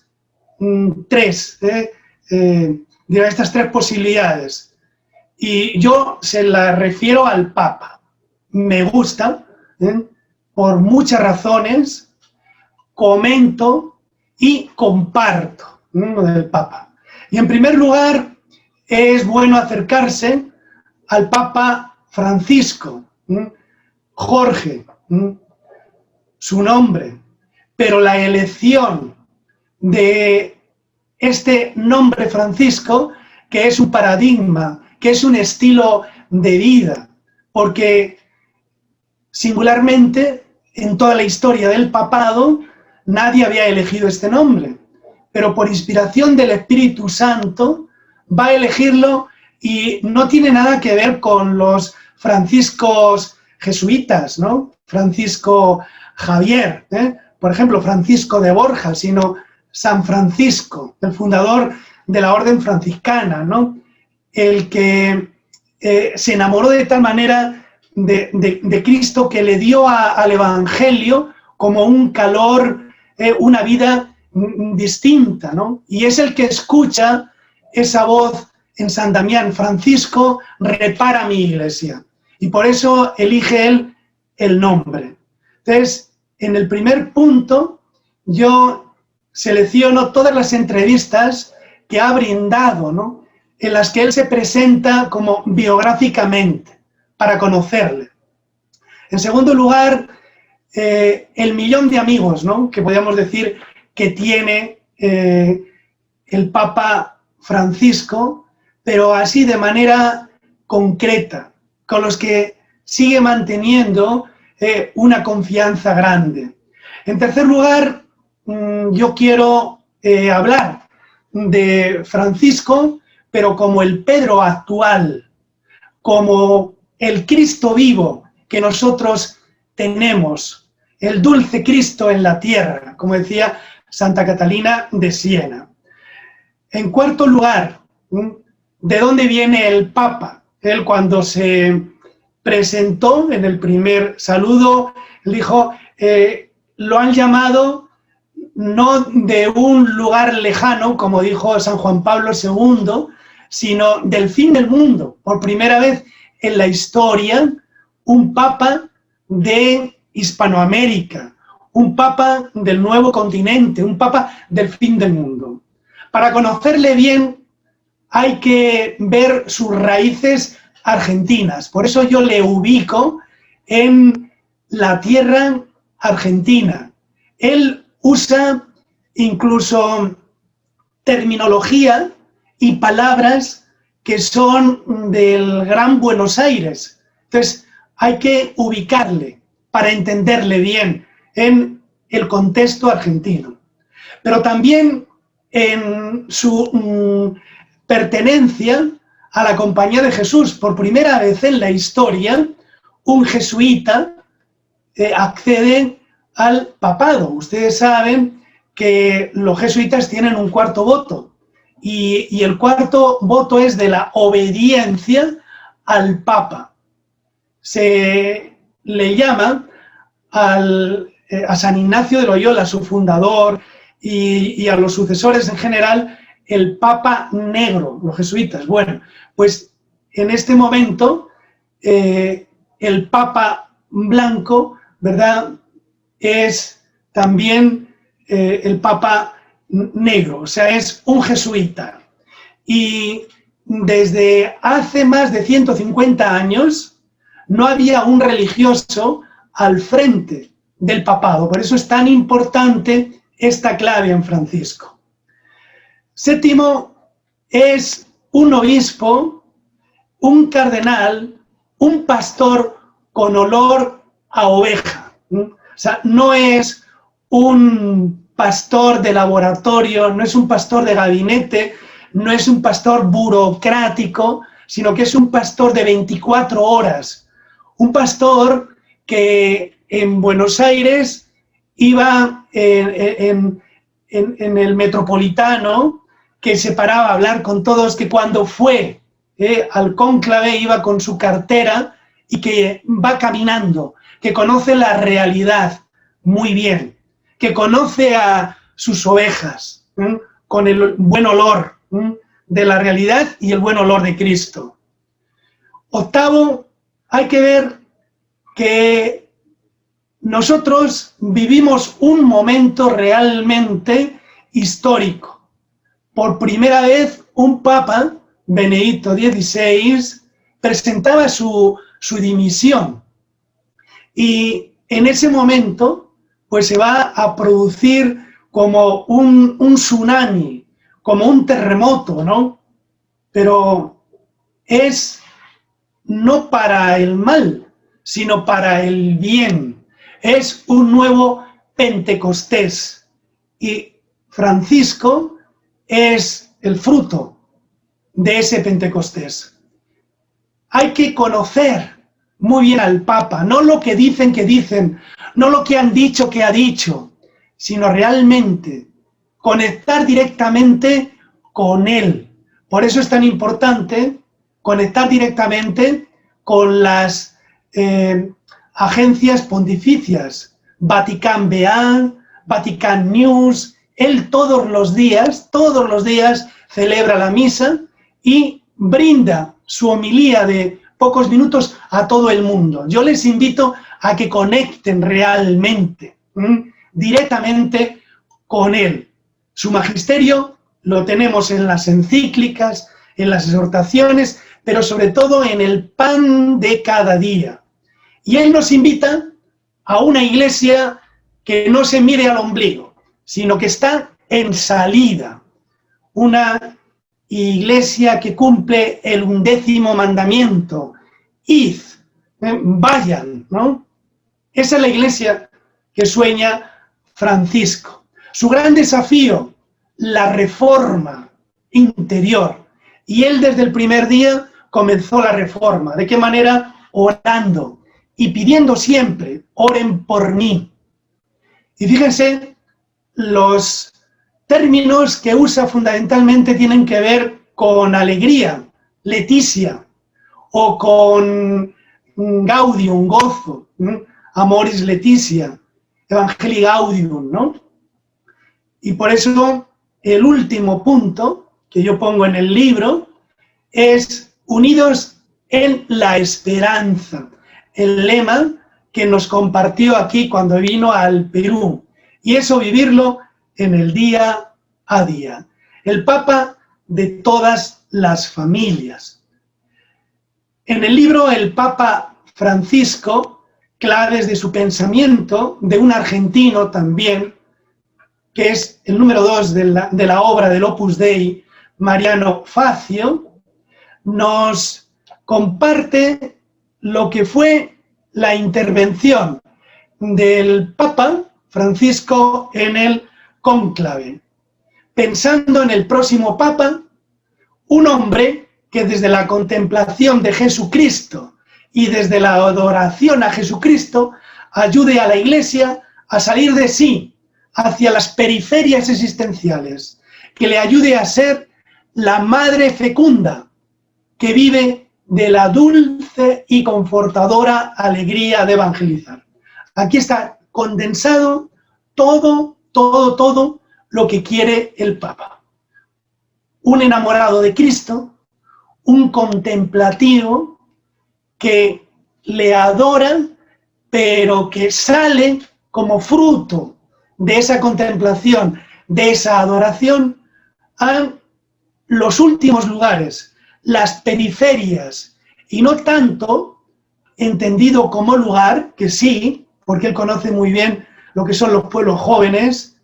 estas tres posibilidades. Y yo se las refiero al Papa. Me gusta, por muchas razones, comento y comparto del Papa. Y en primer lugar, es bueno acercarse al Papa Francisco, Jorge, su nombre, pero la elección de este nombre Francisco, que es un paradigma, que es un estilo de vida, porque singularmente en toda la historia del papado nadie había elegido este nombre, pero por inspiración del Espíritu Santo va a elegirlo y no tiene nada que ver con los franciscos jesuitas, ¿no? Francisco Javier, por ejemplo, Francisco de Borja, sino San Francisco, el fundador de la orden franciscana, ¿no? El que se enamoró de tal manera de Cristo que le dio al Evangelio como un calor, una vida distinta, ¿no? Y es el que escucha esa voz en San Damián: Francisco, repara mi iglesia. Y por eso elige él el nombre. Entonces, en el primer punto, yo selecciono todas las entrevistas que ha brindado, ¿no?, en las que él se presenta como biográficamente, para conocerle. En segundo lugar, el millón de amigos, ¿no?, que podríamos decir que tiene el Papa Francisco, pero así de manera concreta, con los que sigue manteniendo una confianza grande. En tercer lugar, yo quiero hablar de Francisco, pero como el Pedro actual, como el Cristo vivo que nosotros tenemos, el dulce Cristo en la tierra, como decía Santa Catalina de Siena. En cuarto lugar, ¿de dónde viene el Papa? Él, cuando se presentó en el primer saludo, dijo, lo han llamado no de un lugar lejano, como dijo San Juan Pablo II, sino del fin del mundo. Por primera vez en la historia, un Papa de Hispanoamérica, un Papa del nuevo continente, un Papa del fin del mundo. Para conocerle bien hay que ver sus raíces argentinas. Por eso yo le ubico en la tierra argentina. Él usa incluso terminología y palabras que son del Gran Buenos Aires. Entonces, hay que ubicarle para entenderle bien en el contexto argentino. Pero también en su pertenencia a la Compañía de Jesús. Por primera vez en la historia, un jesuita accede al papado. Ustedes saben que los jesuitas tienen un cuarto voto, y el cuarto voto es de la obediencia al Papa. Se le llama a San Ignacio de Loyola, su fundador, y a los sucesores en general, el Papa Negro, los jesuitas. Bueno, pues en este momento el Papa Blanco, ¿verdad?, es también el Papa Negro, o sea, es un jesuita. Y desde hace más de 150 años no había un religioso al frente del papado. Por eso es tan importante esta clave en Francisco. Séptimo, es un obispo, un cardenal un pastor con olor a oveja. O sea, no es un pastor de laboratorio, no es un pastor de gabinete, no es un pastor burocrático, sino que es un pastor de 24 horas. Un pastor que en Buenos Aires iba en el Metropolitano, que se paraba a hablar con todos, que cuando fue al cónclave iba con su cartera y que va caminando, que conoce la realidad muy bien, que conoce a sus ovejas, con el buen olor de la realidad y el buen olor de Cristo. Octavo, hay que ver que nosotros vivimos un momento realmente histórico. Por primera vez, un papa, Benedicto XVI, presentaba su dimisión. Y en ese momento, pues se va a producir como un tsunami, como un terremoto, ¿no? Pero es no para el mal, sino para el bien. Es un nuevo Pentecostés. Y Francisco es el fruto de ese Pentecostés. Hay que conocer muy bien al Papa, no lo que dicen, no lo que han dicho que ha dicho, sino realmente conectar directamente con él. Por eso es tan importante conectar directamente con las agencias pontificias, Vatican BA, Vatican News. Él todos los días celebra la misa y brinda su homilía de pocos minutos a todo el mundo. Yo les invito a que conecten realmente, directamente con él. Su magisterio lo tenemos en las encíclicas, en las exhortaciones, pero sobre todo en el pan de cada día. Y él nos invita a una iglesia que no se mire al ombligo, sino que está en salida. Una iglesia que cumple el 11º mandamiento. Id, vayan, ¿no? Esa es la iglesia que sueña Francisco. Su gran desafío, la reforma interior. Y él desde el primer día comenzó la reforma. ¿De qué manera? Orando y pidiendo siempre, oren por mí. Y fíjense, los términos que usa fundamentalmente tienen que ver con alegría, leticia, o con gaudium, gozo, amoris leticia, evangelii gaudium, ¿no? Y por eso el último punto que yo pongo en el libro es unidos en la esperanza, el lema que nos compartió aquí cuando vino al Perú, y eso vivirlo en el día a día. El Papa de todas las familias. En el libro el Papa Francisco, claves de su pensamiento, de un argentino también, que es el número 2 de la obra del Opus Dei, Mariano Facio, nos comparte lo que fue la intervención del Papa Francisco en el cónclave, pensando en el próximo Papa, un hombre que desde la contemplación de Jesucristo y desde la adoración a Jesucristo ayude a la Iglesia a salir de sí hacia las periferias existenciales, que le ayude a ser la madre fecunda que vive de la dulce y confortadora alegría de evangelizar. Aquí está condensado todo lo que quiere el Papa. Un enamorado de Cristo, un contemplativo que le adora, pero que sale como fruto de esa contemplación, de esa adoración, a los últimos lugares, las periferias, y no tanto entendido como lugar, que sí, porque él conoce muy bien lo que son los pueblos jóvenes,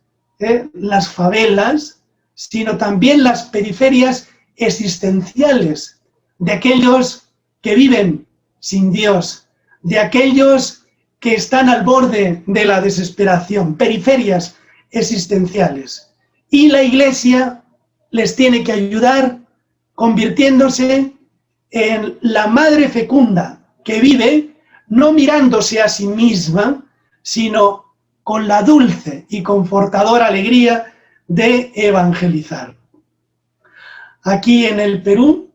las favelas, sino también las periferias existenciales de aquellos que viven sin Dios, de aquellos que están al borde de la desesperación, periferias existenciales. Y la Iglesia les tiene que ayudar convirtiéndose en la madre fecunda que vive no mirándose a sí misma, sino con la dulce y confortadora alegría de evangelizar. Aquí en el Perú,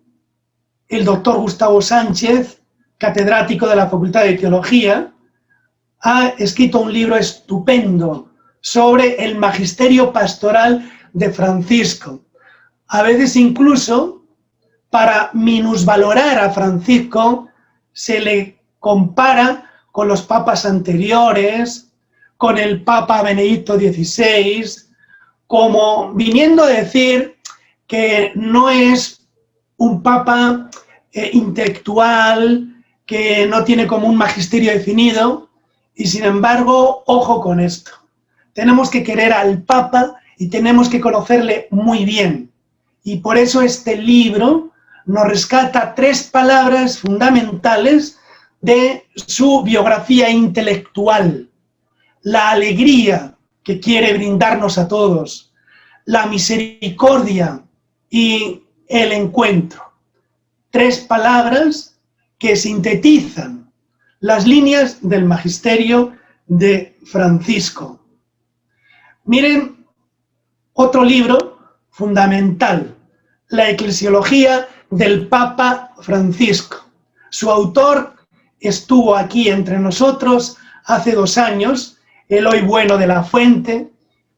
el doctor Gustavo Sánchez, catedrático de la Facultad de Teología, ha escrito un libro estupendo sobre el magisterio pastoral de Francisco. A veces incluso, para minusvalorar a Francisco, se le compara con los papas anteriores, con el Papa Benedicto XVI, como viniendo a decir que no es un papa intelectual, que no tiene como un magisterio definido, y sin embargo, ojo con esto. Tenemos que querer al Papa y tenemos que conocerle muy bien. Y por eso este libro nos rescata 3 palabras fundamentales de su biografía intelectual. La alegría que quiere brindarnos a todos, la misericordia y el encuentro. 3 palabras que sintetizan las líneas del magisterio de Francisco. Miren, otro libro fundamental, La Eclesiología del Papa Francisco. Su autor estuvo aquí entre nosotros hace 2 años, Eloy Bueno de la Fuente.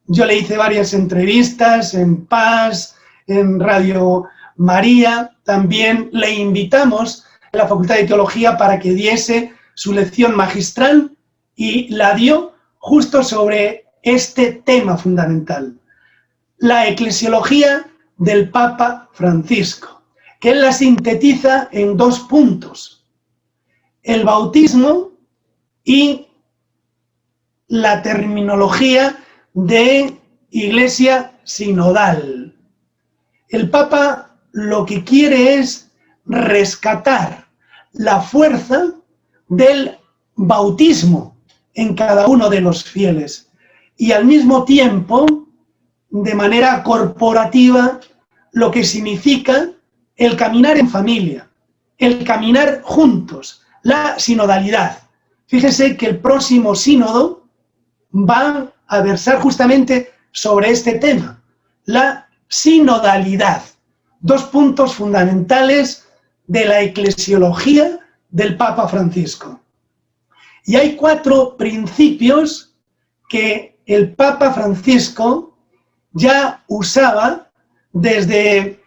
Yo le hice varias entrevistas en Paz, en Radio María. También le invitamos a la Facultad de Teología para que diese su lección magistral y la dio justo sobre este tema fundamental. La eclesiología del Papa Francisco, que él la sintetiza en 2 puntos. El bautismo y la terminología de iglesia sinodal. El Papa lo que quiere es rescatar la fuerza del bautismo en cada uno de los fieles y al mismo tiempo, de manera corporativa, lo que significa el caminar en familia, el caminar juntos, la sinodalidad. Fíjese que el próximo sínodo va a versar justamente sobre este tema, la sinodalidad. 2 puntos fundamentales de la eclesiología del Papa Francisco. Y hay 4 principios que el Papa Francisco ya usaba desde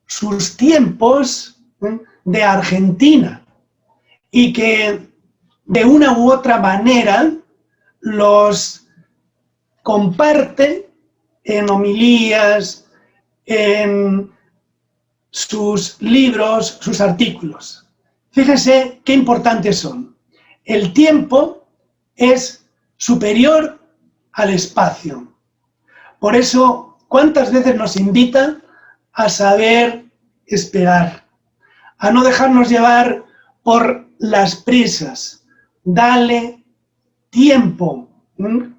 sus tiempos de Argentina y que de una u otra manera los comparte en homilías, en sus libros, sus artículos. Fíjese qué importantes son. El tiempo es superior al espacio. Por eso, ¿cuántas veces nos invita a saber esperar? A no dejarnos llevar por las prisas. Dale tiempo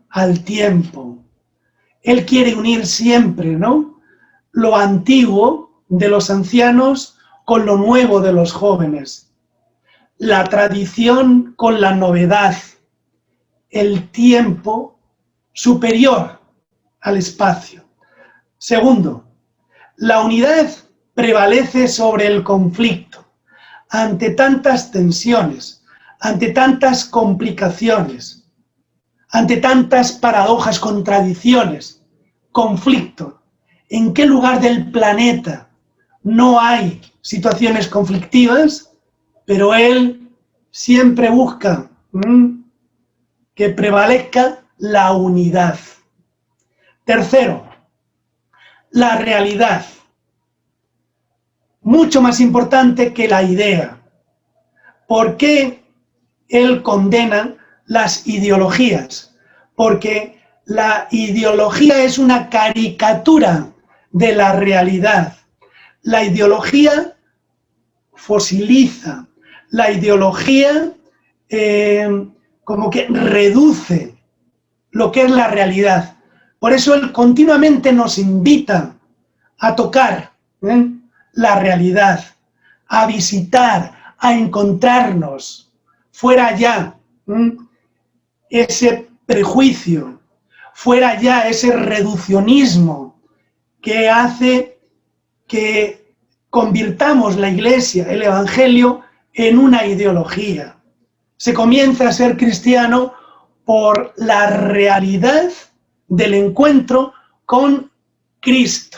al tiempo. Él quiere unir siempre, ¿no?, lo antiguo de los ancianos con lo nuevo de los jóvenes. La tradición con la novedad. El tiempo superior al espacio. Segundo, la unidad prevalece sobre el conflicto. Ante tantas tensiones, ante tantas complicaciones, ante tantas paradojas, contradicciones, conflicto, ¿en qué lugar del planeta no hay situaciones conflictivas? Pero él siempre busca que prevalezca la unidad. Tercero, la realidad. Mucho más importante que la idea. ¿Por qué él condena las ideologías? Porque la ideología es una caricatura de la realidad. La ideología fosiliza, la ideología como que reduce lo que es la realidad. Por eso él continuamente nos invita a tocar la realidad, a visitar, a encontrarnos fuera ya ese prejuicio, fuera ya ese reduccionismo que hace que convirtamos la Iglesia, el Evangelio, en una ideología. Se comienza a ser cristiano por la realidad del encuentro con Cristo.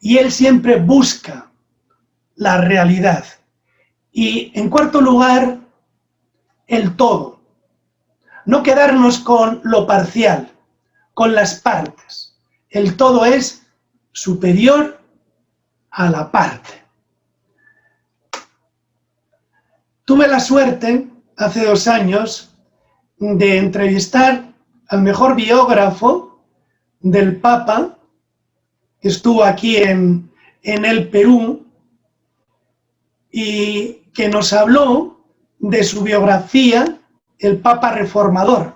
Y él siempre busca la realidad. Y en cuarto lugar, el todo. No quedarnos con lo parcial, con las partes. El todo es superior a la parte. Tuve la suerte, hace 2 años, de entrevistar al mejor biógrafo del Papa, que estuvo aquí en el Perú, y que nos habló de su biografía, el Papa Reformador,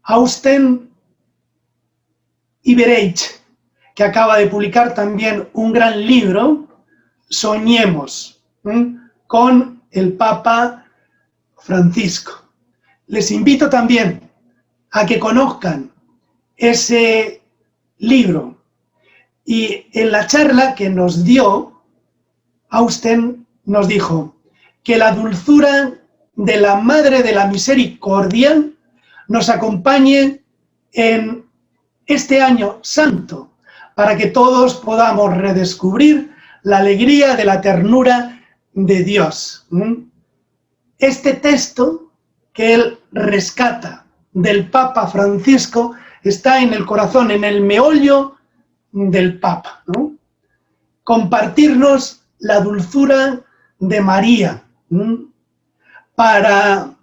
Austen Ibereich, que acaba de publicar también un gran libro, Soñemos, con el Papa Francisco. Les invito también a que conozcan ese libro. Y en la charla que nos dio, Austen nos dijo que la dulzura de la Madre de la Misericordia nos acompañe en este año santo, para que todos podamos redescubrir la alegría de la ternura de Dios. Este texto que él rescata del Papa Francisco está en el corazón, en el meollo del Papa, ¿no? Compartirnos la dulzura de María, para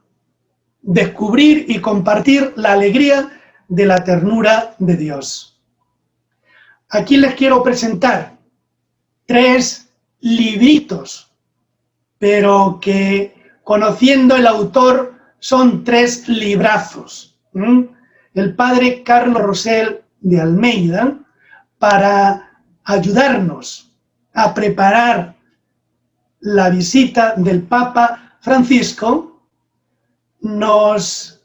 descubrir y compartir la alegría de la ternura de Dios. Aquí les quiero presentar 3 libritos, pero que, conociendo el autor, son 3 librazos. El padre Carlos Rosell de Almeida, para ayudarnos a preparar la visita del Papa Francisco, nos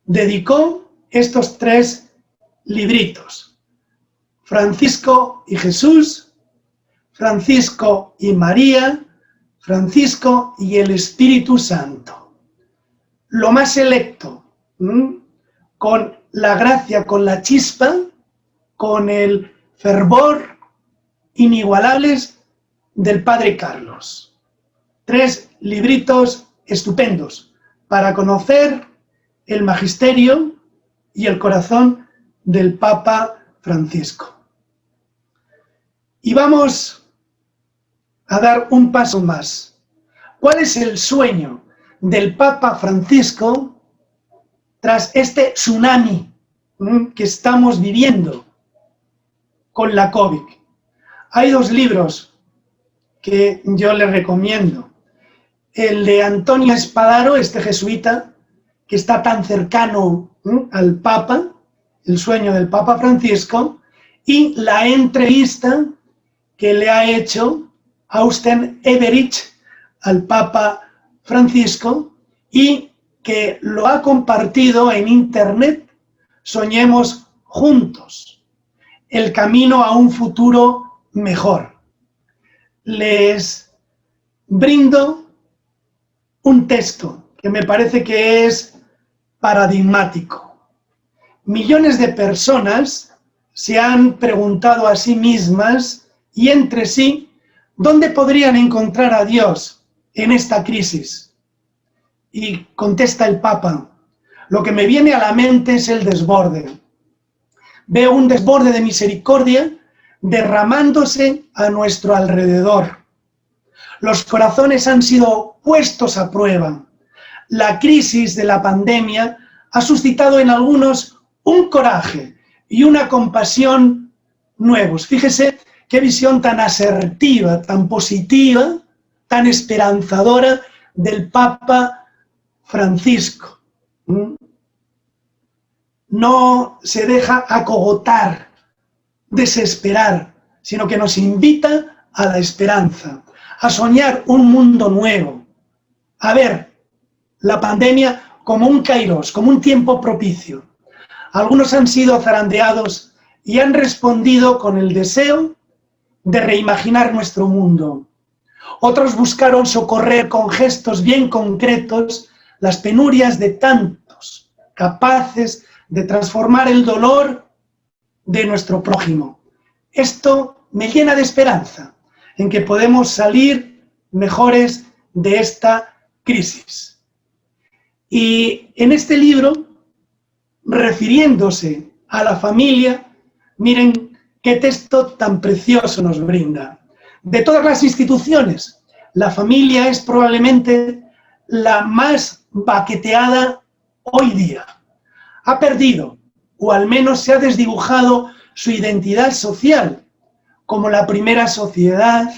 dedicó estos 3 libritos: Francisco y Jesús, Francisco y María, Francisco y el Espíritu Santo. Lo más selecto, con la gracia, con la chispa, con el fervor inigualables del Padre Carlos. 3 libritos estupendos para conocer el magisterio y el corazón del Papa Francisco. Y vamos a dar un paso más. ¿Cuál es el sueño del Papa Francisco tras este tsunami que estamos viviendo con la COVID? Hay 2 libros que yo les recomiendo. El de Antonio Espadaro, este jesuita, que está tan cercano al Papa, el sueño del Papa Francisco, y la entrevista que le ha hecho Austen Ibereich al Papa Francisco y que lo ha compartido en internet, Soñemos juntos, el camino a un futuro mejor. Les brindo un texto que me parece que es paradigmático. Millones de personas se han preguntado a sí mismas y entre sí, ¿dónde podrían encontrar a Dios en esta crisis? Y contesta el Papa: lo que me viene a la mente es el desborde. Veo un desborde de misericordia derramándose a nuestro alrededor. Los corazones han sido puestos a prueba. La crisis de la pandemia ha suscitado en algunos un coraje y una compasión nuevos. Fíjese qué visión tan asertiva, tan positiva, tan esperanzadora del Papa Francisco. No se deja acogotar, desesperar, sino que nos invita a la esperanza, a soñar un mundo nuevo, a ver la pandemia como un kairos, como un tiempo propicio. Algunos han sido zarandeados y han respondido con el deseo de reimaginar nuestro mundo. Otros buscaron socorrer con gestos bien concretos las penurias de tantos, capaces de transformar el dolor de nuestro prójimo. Esto me llena de esperanza en que podemos salir mejores de esta crisis. Y en este libro, refiriéndose a la familia, miren qué texto tan precioso nos brinda. De todas las instituciones, la familia es probablemente la más baqueteada hoy día. Ha perdido, o al menos se ha desdibujado, su identidad social, como la primera sociedad,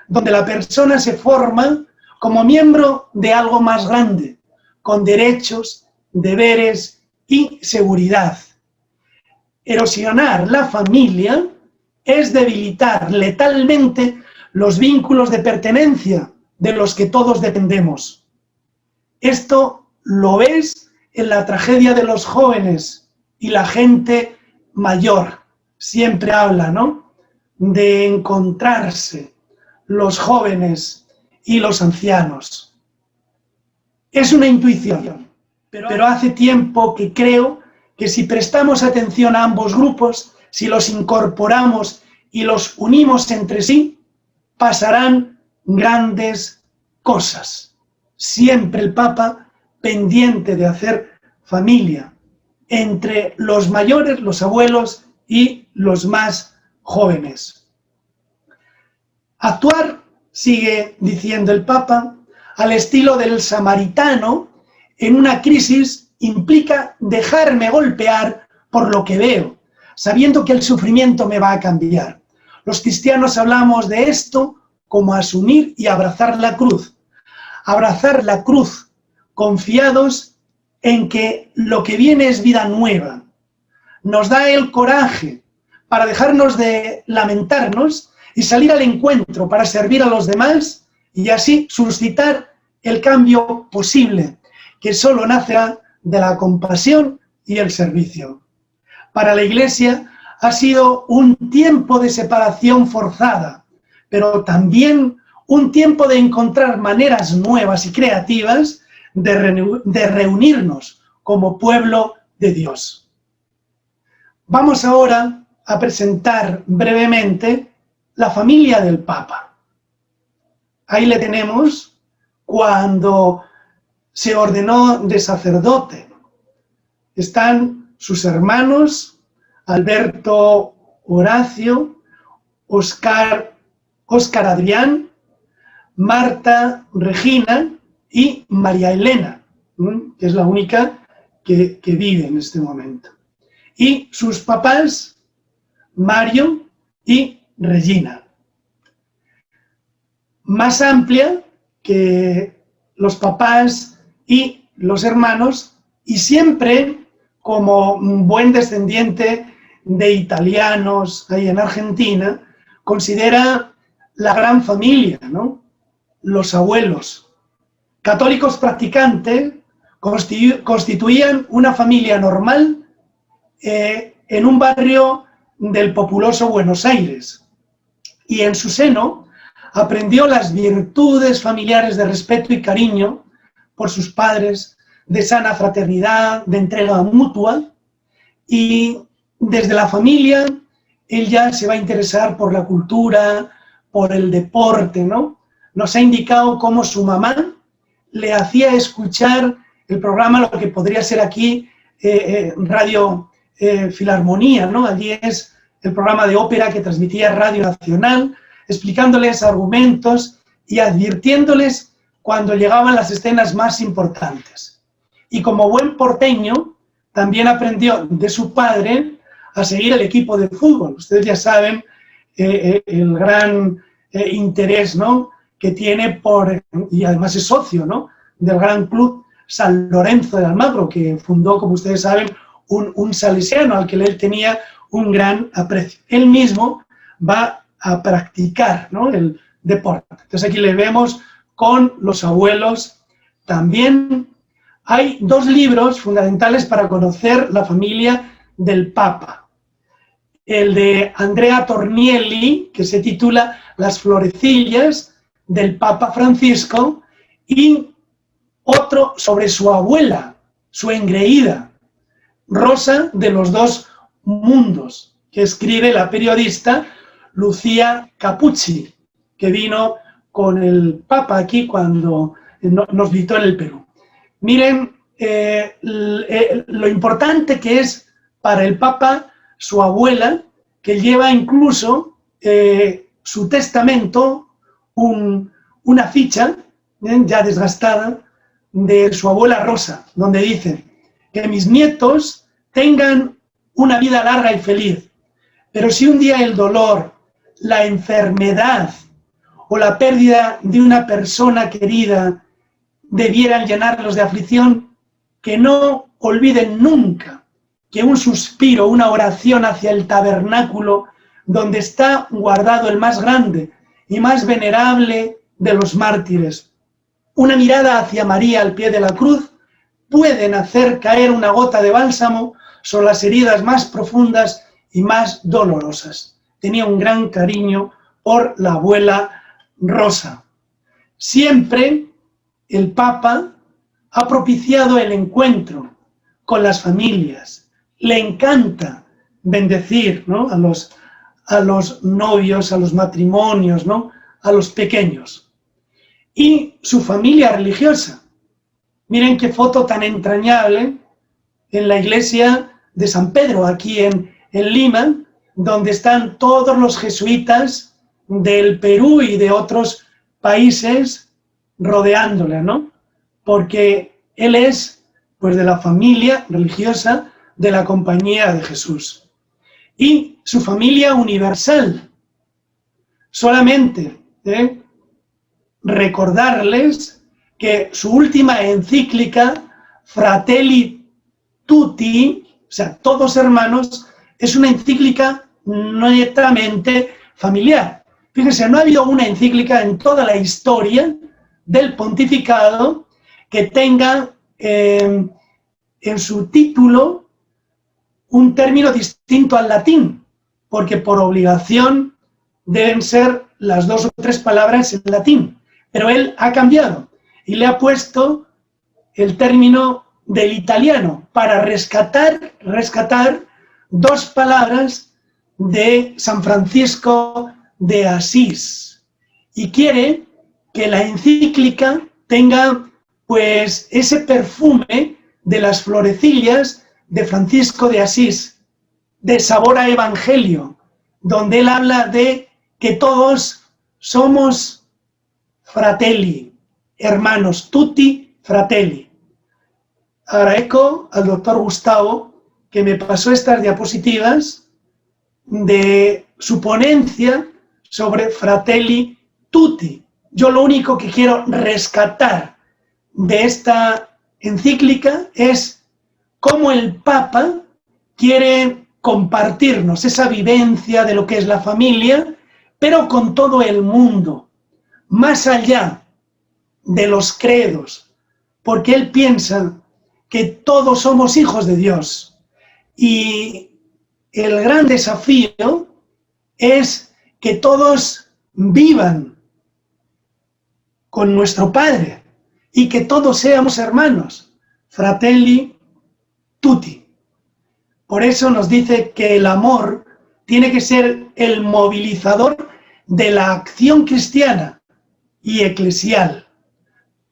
donde la persona se forma como miembro de algo más grande, con derechos, deberes y seguridad. Erosionar la familia es debilitar letalmente los vínculos de pertenencia de los que todos dependemos. Esto lo ves en la tragedia de los jóvenes y la gente mayor. Siempre habla, ¿no?, de encontrarse los jóvenes y los ancianos. Es una intuición, pero hace tiempo que creo que si prestamos atención a ambos grupos, si los incorporamos y los unimos entre sí, pasarán grandes cosas. Siempre el Papa pendiente de hacer familia entre los mayores, los abuelos y los más jóvenes. Actuar, sigue diciendo el Papa, al estilo del samaritano en una crisis implica dejarme golpear por lo que veo, sabiendo que el sufrimiento me va a cambiar. Los cristianos hablamos de esto como asumir y abrazar la cruz. Abrazar la cruz, confiados en que lo que viene es vida nueva. Nos da el coraje para dejarnos de lamentarnos y salir al encuentro para servir a los demás y así suscitar el cambio posible, que solo nacerá de la compasión y el servicio. Para la Iglesia ha sido un tiempo de separación forzada, pero también un tiempo de encontrar maneras nuevas y creativas de reunirnos como pueblo de Dios. Vamos ahora a presentar brevemente la familia del Papa. Ahí le tenemos cuando se ordenó de sacerdote. Están sus hermanos, Alberto Horacio, Óscar Adrián, Marta Regina y María Elena, que es la única que vive en este momento. Y sus papás, Mario y Regina. Más amplia que los papás y los hermanos, y siempre como un buen descendiente de italianos ahí en Argentina, considera la gran familia, ¿no? Los abuelos. Católicos practicantes constituían una familia normal en un barrio del populoso Buenos Aires, y en su seno aprendió las virtudes familiares de respeto y cariño por sus padres, de sana fraternidad, de entrega mutua, y desde la familia él ya se va a interesar por la cultura, por el deporte, ¿no? Nos ha indicado cómo su mamá le hacía escuchar el programa, lo que podría ser aquí Radio Filarmonía, ¿no? Allí es el programa de ópera que transmitía Radio Nacional, explicándoles argumentos y advirtiéndoles cuando llegaban las escenas más importantes. Y como buen porteño, también aprendió de su padre a seguir el equipo de fútbol. Ustedes ya saben el gran interés, ¿no?, que tiene y además es socio, ¿no?, del Gran Club San Lorenzo de Almagro, que fundó, como ustedes saben, un salesiano al que él tenía un gran aprecio. Él mismo va a practicar, ¿no?, el deporte. Entonces aquí le vemos con los abuelos. También hay dos libros fundamentales para conocer la familia del Papa. El de Andrea Tornielli, que se titula Las florecillas del Papa Francisco, y otro sobre su abuela, su engreída, Rosa de los dos mundos, que escribe la periodista Lucía Capucci, que vino con el Papa aquí cuando nos visitó en el Perú. Miren lo importante que es para el Papa su abuela, que lleva incluso su testamento, una ficha ya desgastada de su abuela Rosa, donde dice que mis nietos tengan una vida larga y feliz, pero si un día el dolor, la enfermedad o la pérdida de una persona querida debieran llenarlos de aflicción, que no olviden nunca que un suspiro, una oración hacia el tabernáculo donde está guardado el más grande y más venerable de los mártires, una mirada hacia María al pie de la cruz, pueden hacer caer una gota de bálsamo sobre las heridas más profundas y más dolorosas. Tenía un gran cariño por la abuela Rosa. Siempre el Papa ha propiciado el encuentro con las familias. Le encanta bendecir, ¿no?, a los novios, a los matrimonios, ¿no?, a los pequeños. Y su familia religiosa. Miren qué foto tan entrañable en la iglesia de San Pedro, aquí en Lima, donde están todos los jesuitas del Perú y de otros países rodeándole, ¿no? Porque él es, pues, de la familia religiosa de la Compañía de Jesús. Y su familia universal. Solamente recordarles que su última encíclica, Fratelli Tutti, o sea, todos hermanos, es una encíclica netamente familiar. Fíjense, no ha habido una encíclica en toda la historia del pontificado que tenga en su título un término distinto al latín, porque por obligación deben ser las 2 o 3 palabras en latín, pero él ha cambiado y le ha puesto el término del italiano para rescatar 2 palabras de San Francisco de Asís, y quiere que la encíclica tenga, pues, ese perfume de las florecillas de Francisco de Asís, de sabor a evangelio, donde él habla de que todos somos fratelli, hermanos, tutti fratelli. Agradezco al doctor Gustavo que me pasó estas diapositivas de su ponencia sobre Fratelli Tutti. Yo lo único que quiero rescatar de esta encíclica es cómo el Papa quiere compartirnos esa vivencia de lo que es la familia, pero con todo el mundo, más allá de los credos, porque él piensa que todos somos hijos de Dios. Y el gran desafío es que todos vivan con nuestro Padre y que todos seamos hermanos, fratelli tutti. Por eso nos dice que el amor tiene que ser el movilizador de la acción cristiana y eclesial.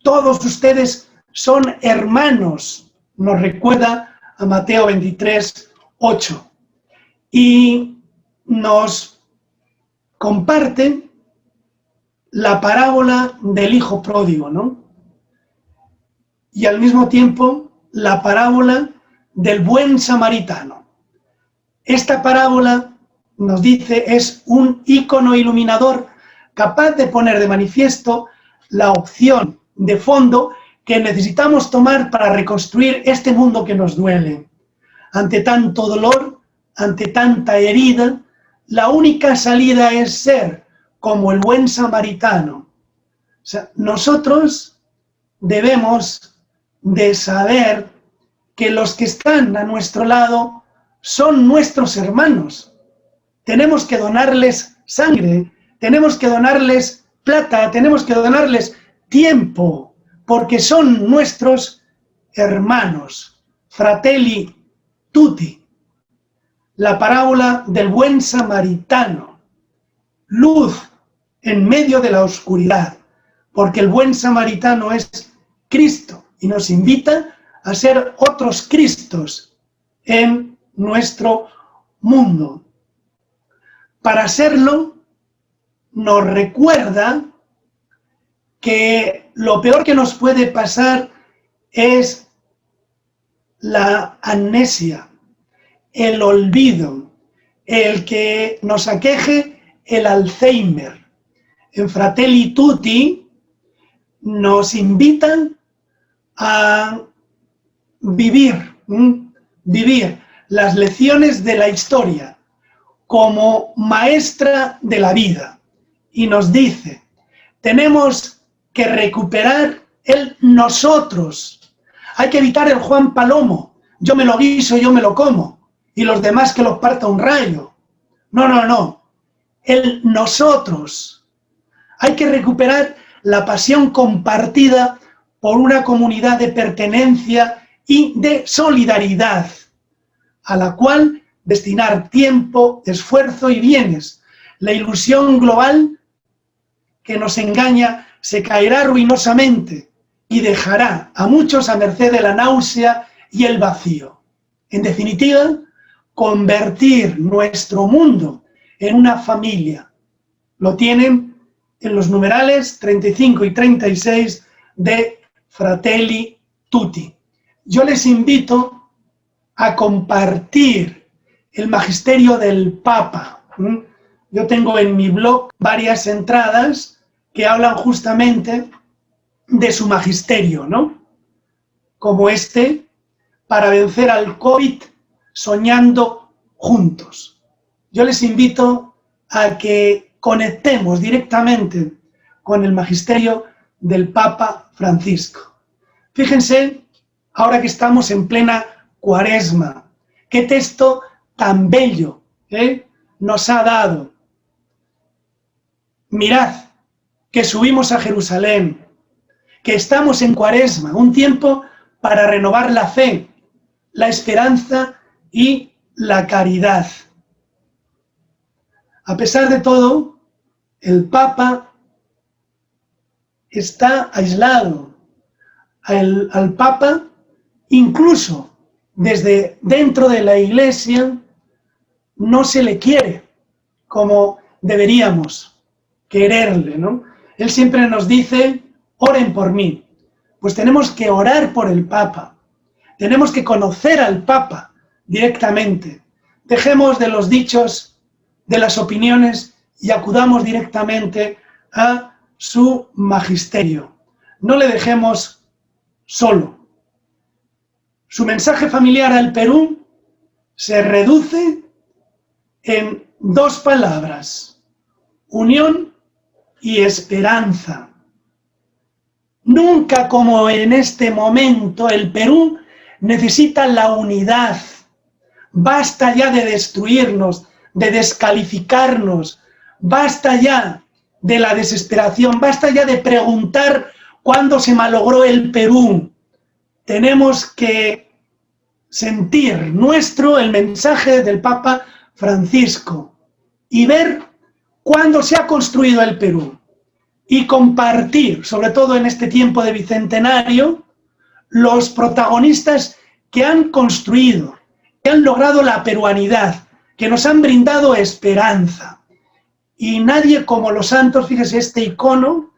Todos ustedes son hermanos, nos recuerda a Mateo 23, 8. Y nos comparten la parábola del hijo pródigo, ¿no? Y al mismo tiempo la parábola del buen samaritano. Esta parábola, nos dice, es un ícono iluminador capaz de poner de manifiesto la opción de fondo que necesitamos tomar para reconstruir este mundo que nos duele. Ante tanto dolor, ante tanta herida, la única salida es ser como el buen samaritano. O sea, nosotros debemos de saber que los que están a nuestro lado son nuestros hermanos. Tenemos que donarles sangre, tenemos que donarles plata, tenemos que donarles tiempo, porque son nuestros hermanos. Fratelli tutti. La parábola del buen samaritano. Luz en medio de la oscuridad, porque el buen samaritano es Cristo y nos invita a ser otros Cristos en nuestro mundo. Para serlo, nos recuerda que lo peor que nos puede pasar es la amnesia, el olvido, el que nos aqueje el Alzheimer. En Fratelli Tutti nos invitan a vivir las lecciones de la historia como maestra de la vida. Y nos dice, tenemos que recuperar el nosotros. Hay que evitar el Juan Palomo. Yo me lo guiso, yo me lo como. Y los demás que los parta un rayo. No, no, no. El nosotros. Hay que recuperar la pasión compartida por una comunidad de pertenencia y de solidaridad, a la cual destinar tiempo, esfuerzo y bienes. La ilusión global que nos engaña se caerá ruinosamente y dejará a muchos a merced de la náusea y el vacío. En definitiva, convertir nuestro mundo en una familia. Lo tienen en los numerales 35 y 36 de Fratelli Tutti. Yo les invito a compartir el magisterio del Papa. Yo tengo en mi blog varias entradas que hablan justamente de su magisterio, ¿no? Como para vencer al COVID soñando juntos. Yo les invito a que conectemos directamente con el magisterio del Papa Francisco. Fíjense, ahora que estamos en plena Cuaresma, qué texto tan bello nos ha dado. Mirad que subimos a Jerusalén, que estamos en Cuaresma, un tiempo para renovar la fe, la esperanza y la caridad. A pesar de todo, el Papa está aislado. Al Papa, incluso desde dentro de la Iglesia, no se le quiere como deberíamos quererle, ¿no? Él siempre nos dice, oren por mí. Pues tenemos que orar por el Papa. Tenemos que conocer al Papa directamente. Dejemos de los dichos, de las opiniones y acudamos directamente a su magisterio. No le dejemos solo. Su mensaje familiar al Perú se reduce en dos palabras: unión y esperanza. Nunca como en este momento el Perú necesita la unidad. Basta ya de destruirnos, de descalificarnos, basta ya de la desesperación, basta ya de preguntar cuándo se malogró el Perú. Tenemos que sentir el mensaje del Papa Francisco y ver cuándo se ha construido el Perú y compartir, sobre todo en este tiempo de bicentenario, los protagonistas que han construido, que han logrado la peruanidad, que nos han brindado esperanza. Y nadie como los santos, fíjese este icono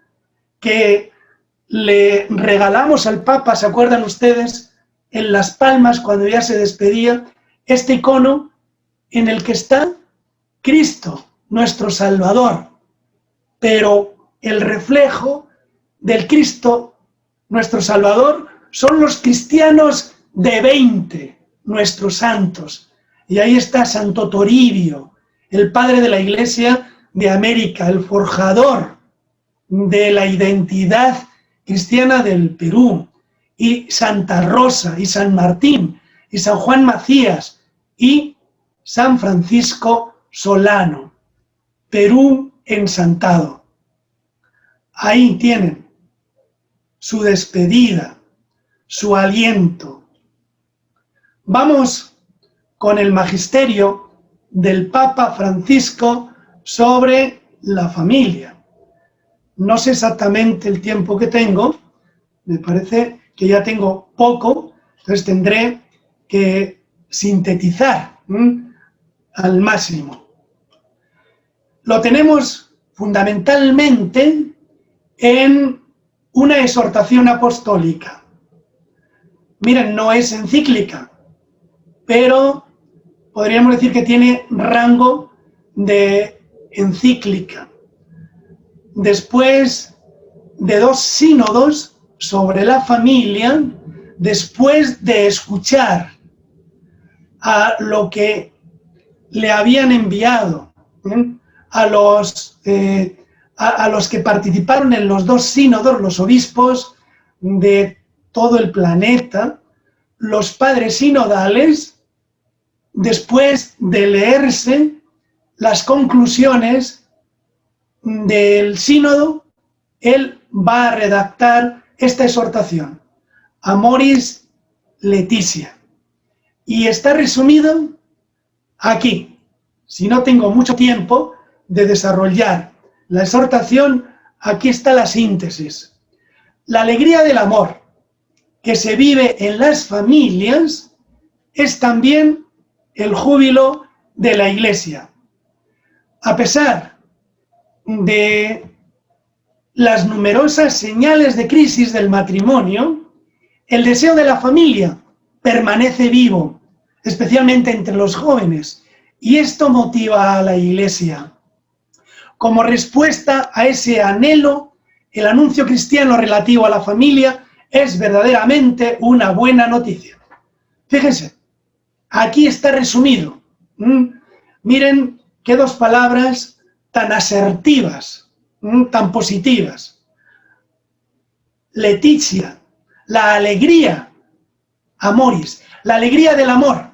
que le regalamos al Papa, ¿se acuerdan ustedes? En Las Palmas, cuando ya se despedía, este icono en el que está Cristo, nuestro Salvador, pero el reflejo del Cristo, nuestro Salvador, son los cristianos de 20, nuestros santos. Y ahí está Santo Toribio, el padre de la Iglesia de América, el forjador de la identidad cristiana del Perú, y Santa Rosa, y San Martín, y San Juan Macías, y San Francisco Solano. Perú ensantado. Ahí tienen su despedida, su aliento. Vamos con el magisterio del Papa Francisco sobre la familia. No sé exactamente el tiempo que tengo, me parece que ya tengo poco, entonces tendré que sintetizar al máximo. Lo tenemos fundamentalmente en una exhortación apostólica. Miren, no es encíclica, pero podríamos decir que tiene rango de encíclica. Después de 2 sínodos sobre la familia, después de escuchar a lo que le habían enviado, a los que participaron en los 2 sínodos, los obispos de todo el planeta, los padres sinodales, después de leerse las conclusiones del sínodo, él va a redactar esta exhortación, Amoris Laetitia, y está resumido aquí. Si no tengo mucho tiempo de desarrollar la exhortación, aquí está la síntesis. La alegría del amor que se vive en las familias es también el júbilo de la Iglesia. A pesar de las numerosas señales de crisis del matrimonio, el deseo de la familia permanece vivo, especialmente entre los jóvenes, y esto motiva a la Iglesia. Como respuesta a ese anhelo, el anuncio cristiano relativo a la familia es verdaderamente una buena noticia. Fíjense, aquí está resumido. Miren qué 2 palabras tan asertivas, tan positivas. Laetitia, la alegría, amoris, la alegría del amor.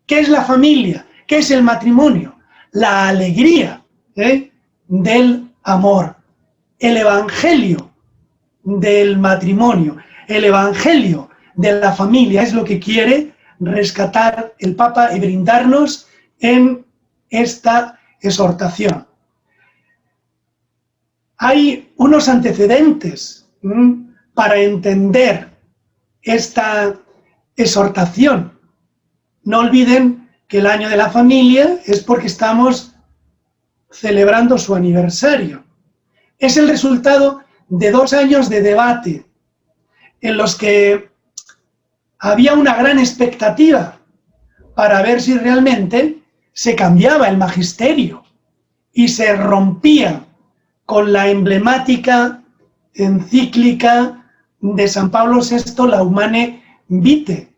¿Qué es la familia? ¿Qué es el matrimonio? La alegría del amor. El evangelio del matrimonio, el evangelio de la familia es lo que quiere rescatar el Papa y brindarnos en esta exhortación. Hay unos antecedentes para entender esta exhortación. No olviden que el año de la familia es porque estamos celebrando su aniversario. Es el resultado de 2 años de debate en los que había una gran expectativa para ver si realmente se cambiaba el magisterio y se rompía con la emblemática encíclica de San Pablo VI, la Humane Vitae.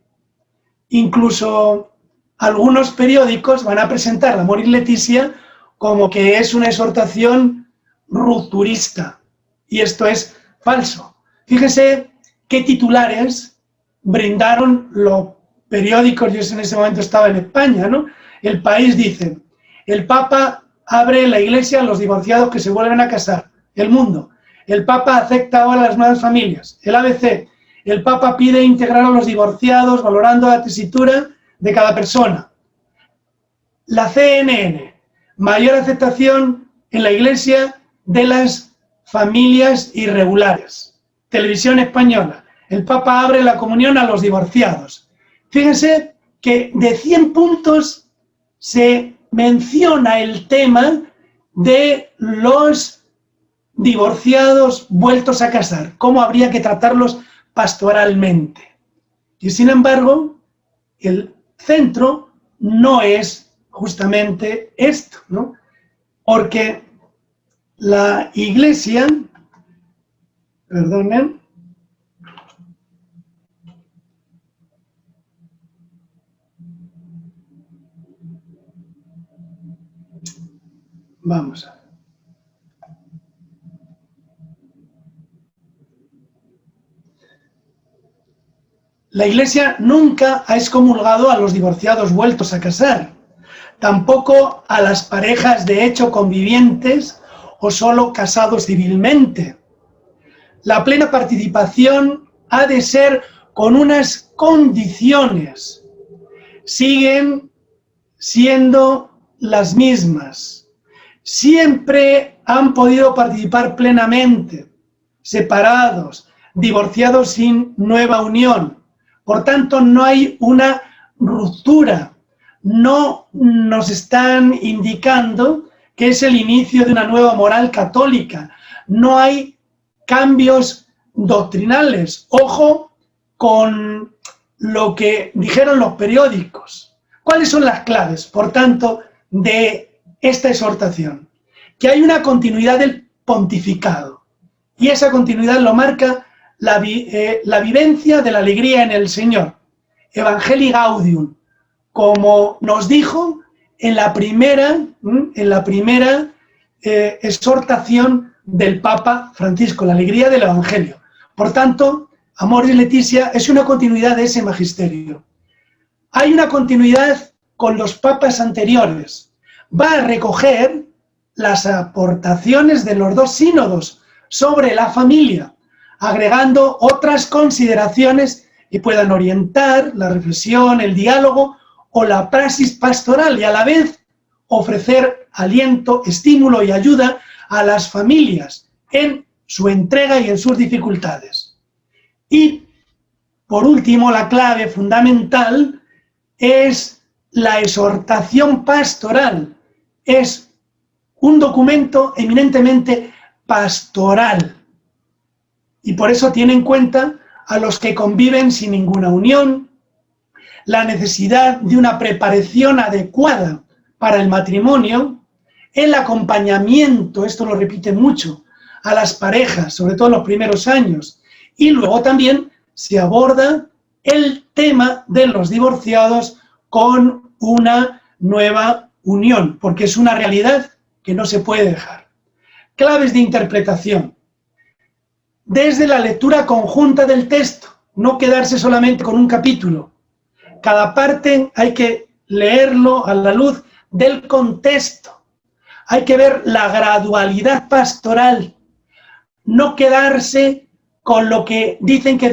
Incluso algunos periódicos van a presentar la Amoris Laetitia como que es una exhortación rupturista, y esto es falso. Fíjese qué titulares brindaron los periódicos. Yo en ese momento estaba en España, ¿no? El País dice: el Papa abre la Iglesia a los divorciados que se vuelven a casar. El Mundo: el Papa acepta ahora las nuevas familias. El ABC: el Papa pide integrar a los divorciados valorando la tesitura de cada persona. La CNN: mayor aceptación en la Iglesia de las familias irregulares. Televisión Española: el Papa abre la comunión a los divorciados. Fíjense que de 100 puntos se menciona el tema de los divorciados vueltos a casar, cómo habría que tratarlos pastoralmente. Y sin embargo, el centro no es justamente esto, ¿no? Porque la Iglesia, perdonen, vamos a ver. La Iglesia nunca ha excomulgado a los divorciados vueltos a casar, tampoco a las parejas de hecho convivientes o solo casados civilmente. La plena participación ha de ser con unas condiciones. Siguen siendo las mismas. Siempre han podido participar plenamente, separados, divorciados sin nueva unión. Por tanto, no hay una ruptura. No nos están indicando que es el inicio de una nueva moral católica. No hay cambios doctrinales. Ojo con lo que dijeron los periódicos. ¿Cuáles son las claves, por tanto, de esta exhortación? Que hay una continuidad del pontificado. Y esa continuidad lo marca la vivencia de la alegría en el Señor. Evangelii Gaudium, como nos dijo en la primera exhortación del Papa Francisco, la alegría del Evangelio. Por tanto, Amoris Laetitia es una continuidad de ese magisterio. Hay una continuidad con los papas anteriores. Va a recoger las aportaciones de los dos sínodos sobre la familia, agregando otras consideraciones que puedan orientar la reflexión, el diálogo o la praxis pastoral y a la vez ofrecer aliento, estímulo y ayuda a las familias en su entrega y en sus dificultades. Y, por último, la clave fundamental es la exhortación pastoral. Es un documento eminentemente pastoral. Y por eso tiene en cuenta a los que conviven sin ninguna unión, la necesidad de una preparación adecuada para el matrimonio, el acompañamiento, esto lo repite mucho, a las parejas, sobre todo en los primeros años, y luego también se aborda el tema de los divorciados con una nueva unión, porque es una realidad que no se puede dejar. Claves de interpretación. Desde la lectura conjunta del texto, no quedarse solamente con un capítulo. Cada parte hay que leerlo a la luz del contexto. Hay que ver la gradualidad pastoral, no quedarse con lo que dicen que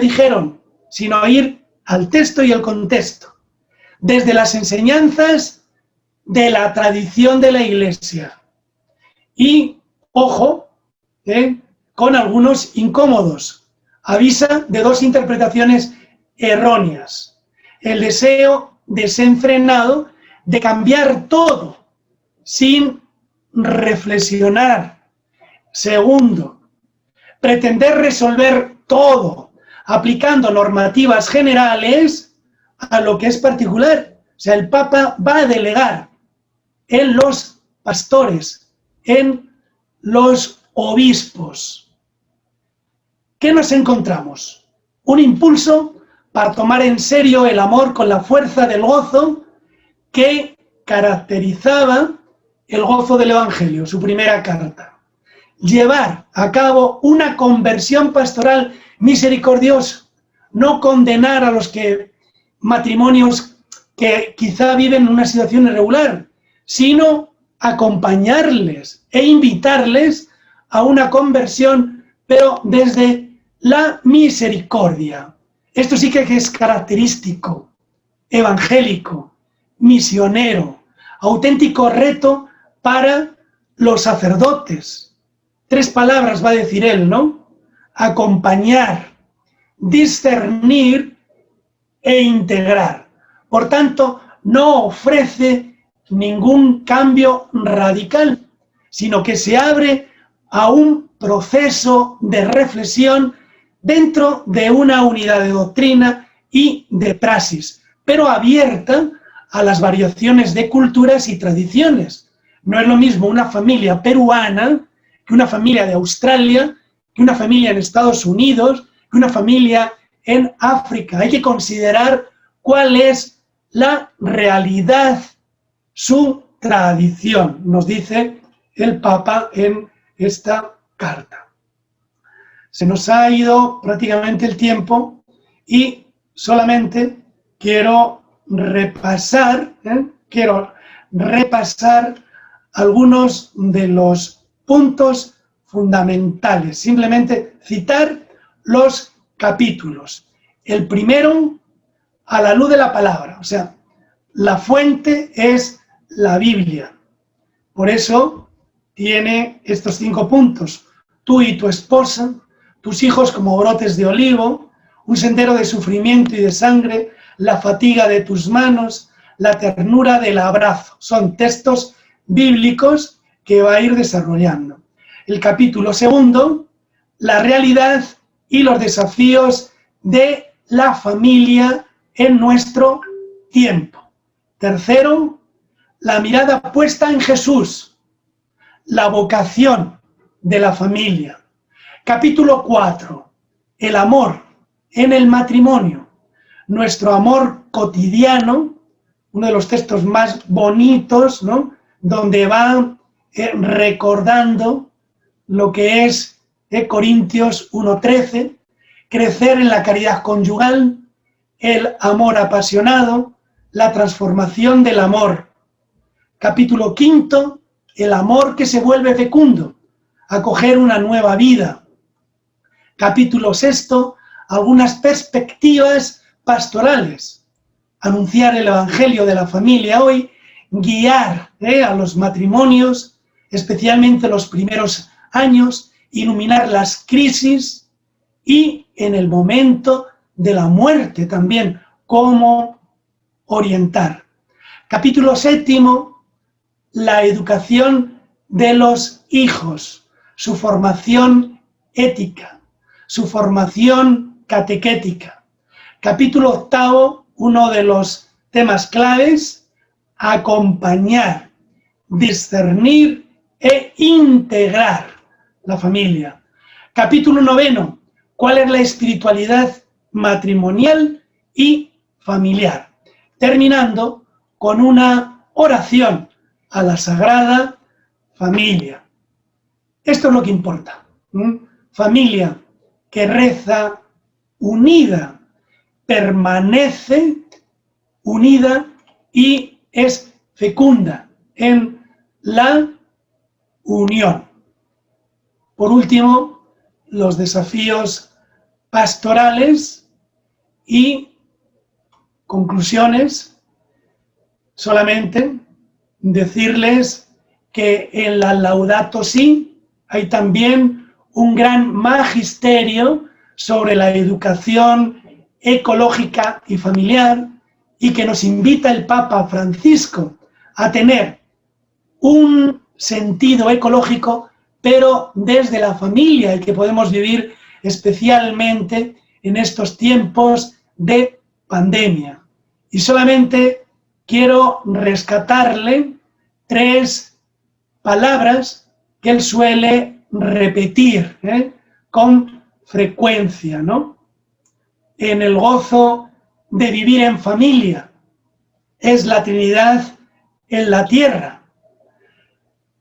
dijeron, sino ir al texto y el contexto. Desde las enseñanzas de la tradición de la Iglesia. Y, ojo, con algunos incómodos. Avisa de dos interpretaciones erróneas. El deseo desenfrenado de cambiar todo sin reflexionar. Segundo, pretender resolver todo aplicando normativas generales a lo que es particular. O sea, el Papa va a delegar en los pastores, en los obispos. ¿Qué nos encontramos? Un impulso para tomar en serio el amor con la fuerza del gozo que caracterizaba el gozo del Evangelio, su primera carta. Llevar a cabo una conversión pastoral misericordiosa, no condenar a los matrimonios que quizá viven en una situación irregular, sino acompañarles e invitarles a una conversión, pero desde la misericordia. Esto sí que es característico, evangélico, misionero, auténtico reto para los sacerdotes. 3 palabras va a decir él, ¿no? Acompañar, discernir e integrar. Por tanto, no ofrece ningún cambio radical, sino que se abre a un proceso de reflexión dentro de una unidad de doctrina y de praxis, pero abierta a las variaciones de culturas y tradiciones. No es lo mismo una familia peruana que una familia de Australia, que una familia en Estados Unidos, que una familia en África. Hay que considerar cuál es la realidad, su tradición, nos dice el Papa en esta carta. Se nos ha ido prácticamente el tiempo y solamente quiero repasar algunos de los puntos fundamentales, simplemente citar los capítulos. El primero, a la luz de la palabra, o sea, la fuente es la Biblia. Por eso tiene estos 5 puntos. Tú y tu esposa, tus hijos como brotes de olivo, un sendero de sufrimiento y de sangre, la fatiga de tus manos, la ternura del abrazo. Son textos bíblicos que va a ir desarrollando. El capítulo segundo, la realidad y los desafíos de la familia en nuestro tiempo. Tercero, la mirada puesta en Jesús, la vocación de la familia. Capítulo 4, el amor en el matrimonio, nuestro amor cotidiano, uno de los textos más bonitos, ¿no?, donde va recordando lo que es Corintios 1:13, crecer en la caridad conyugal, el amor apasionado, la transformación del amor. Capítulo 5, el amor que se vuelve fecundo, acoger una nueva vida. Capítulo 6, algunas perspectivas pastorales, anunciar el evangelio de la familia hoy, guiar a los matrimonios, especialmente los primeros años, iluminar las crisis y en el momento de la muerte también, cómo orientar. Capítulo 7, la educación de los hijos, su formación ética, su formación catequética. Capítulo 8, uno de los temas claves, acompañar, discernir e integrar la familia. Capítulo 9, ¿cuál es la espiritualidad matrimonial y familiar? Terminando con una oración a la Sagrada Familia. Esto es lo que importa. Familia que reza unida, permanece unida y es fecunda en la unión. Por último, los desafíos pastorales y conclusiones. Solamente decirles que en la Laudato Si hay también un gran magisterio sobre la educación ecológica y familiar y que nos invita el Papa Francisco a tener un sentido ecológico, pero desde la familia, y que podemos vivir especialmente en estos tiempos de pandemia. Y solamente quiero rescatarle 3 palabras que él suele repetir con frecuencia, ¿no? En el gozo de vivir en familia, es la Trinidad en la tierra.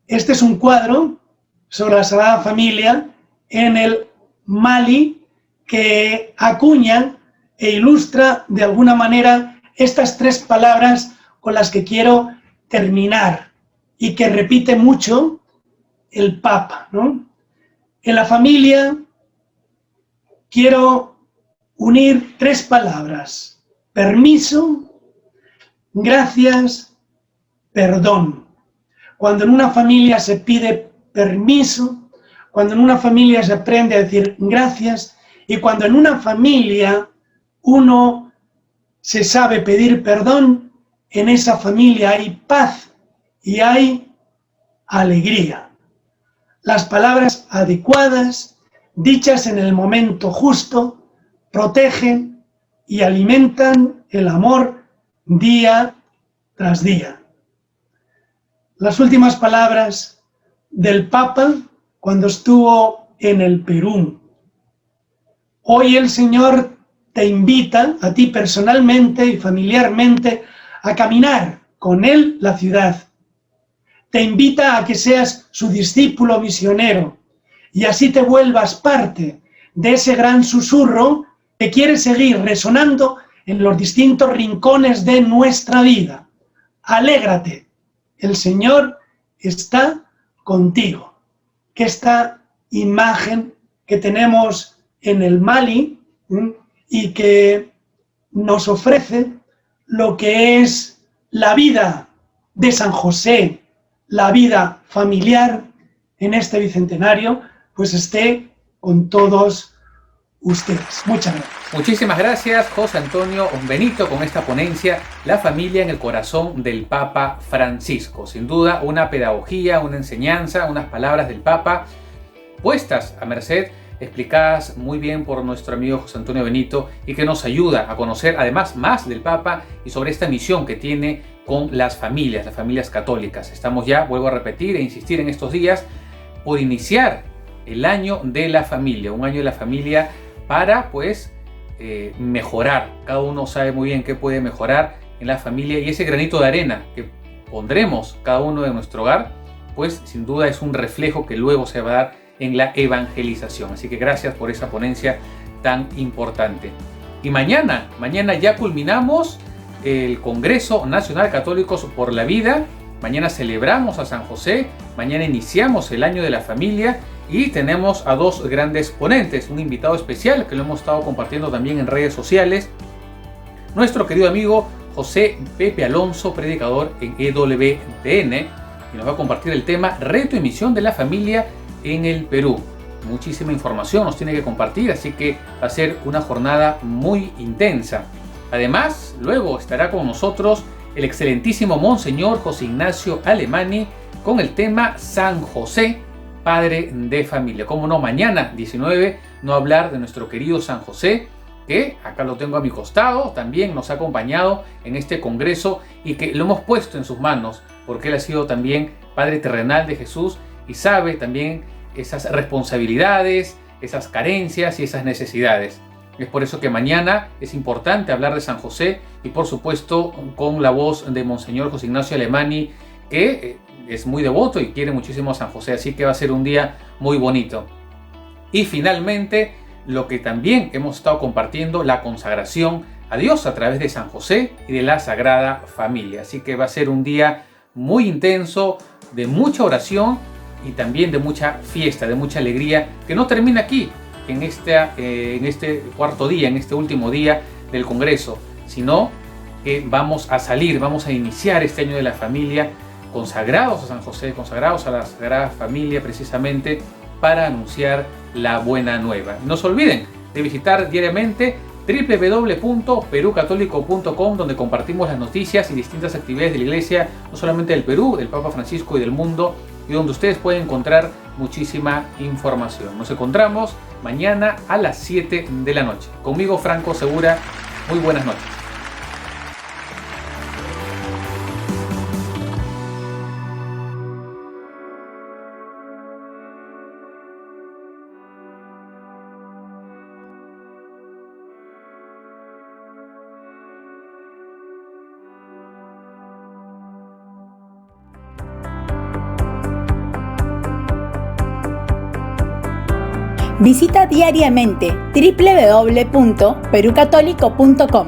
Este es un cuadro sobre la Sagrada Familia en el Mali que acuña e ilustra de alguna manera estas 3 palabras con las que quiero terminar y que repite mucho el Papa, ¿no? En la familia quiero unir 3 palabras: permiso, gracias, perdón. Cuando en una familia se pide permiso, cuando en una familia se aprende a decir gracias y cuando en una familia uno se sabe pedir perdón, en esa familia hay paz y hay alegría. Las palabras adecuadas, dichas en el momento justo, protegen y alimentan el amor día tras día. Las últimas palabras del Papa cuando estuvo en el Perú. Hoy el Señor te invita a ti personalmente y familiarmente a caminar con Él la ciudad. Te invita a que seas su discípulo misionero y así te vuelvas parte de ese gran susurro que quiere seguir resonando en los distintos rincones de nuestra vida. Alégrate, el Señor está contigo. Que esta imagen que tenemos en el Mali y que nos ofrece lo que es la vida de San José, la vida familiar en este bicentenario, pues esté con todos ustedes. Muchas gracias. Muchísimas gracias, José Antonio Benito, con esta ponencia, La familia en el corazón del Papa Francisco. Sin duda, una pedagogía, una enseñanza, unas palabras del Papa puestas a merced, explicadas muy bien por nuestro amigo José Antonio Benito y que nos ayuda a conocer además más del Papa y sobre esta misión que tiene con las familias católicas. Estamos ya, vuelvo a repetir e insistir en estos días, por iniciar el año de la familia, un año de la familia para pues mejorar. Cada uno sabe muy bien qué puede mejorar en la familia y ese granito de arena que pondremos cada uno en nuestro hogar, pues sin duda es un reflejo que luego se va a dar en la evangelización. Así que gracias por esa ponencia tan importante. Y mañana ya culminamos el Congreso Nacional Católicos por la Vida. Mañana celebramos a San José, mañana iniciamos el año de la familia y tenemos a dos grandes ponentes, un invitado especial que lo hemos estado compartiendo también en redes sociales, nuestro querido amigo José Pepe Alonso, predicador en EWTN, y nos va a compartir el tema Reto y Misión de la Familia en el Perú. Muchísima información nos tiene que compartir, así que va a ser una jornada muy intensa. Además, luego estará con nosotros el excelentísimo Monseñor José Ignacio Alemani con el tema San José, padre de familia. Cómo no, mañana 19, no hablar de nuestro querido San José, que acá lo tengo a mi costado, también nos ha acompañado en este congreso y que lo hemos puesto en sus manos, porque él ha sido también padre terrenal de Jesús y sabe también esas responsabilidades, esas carencias y esas necesidades. Es por eso que mañana es importante hablar de San José y por supuesto con la voz de Monseñor José Ignacio Alemani, que es muy devoto y quiere muchísimo a San José, así que va a ser un día muy bonito. Y finalmente, lo que también hemos estado compartiendo, la consagración a Dios a través de San José y de la Sagrada Familia. Así que va a ser un día muy intenso, de mucha oración y también de mucha fiesta, de mucha alegría, que no termina aquí, en este cuarto día, en este último día del Congreso, sino que vamos a salir, vamos a iniciar este año de la familia consagrados a San José, consagrados a la Sagrada Familia, precisamente para anunciar la buena nueva. No se olviden de visitar diariamente www.perucatólico.com, donde compartimos las noticias y distintas actividades de la Iglesia, no solamente del Perú, del Papa Francisco y del mundo, y donde ustedes pueden encontrar muchísima información. Nos encontramos mañana a las 7 de la noche. Conmigo, Franco Segura. Muy buenas noches. Visita diariamente www.perucatólico.com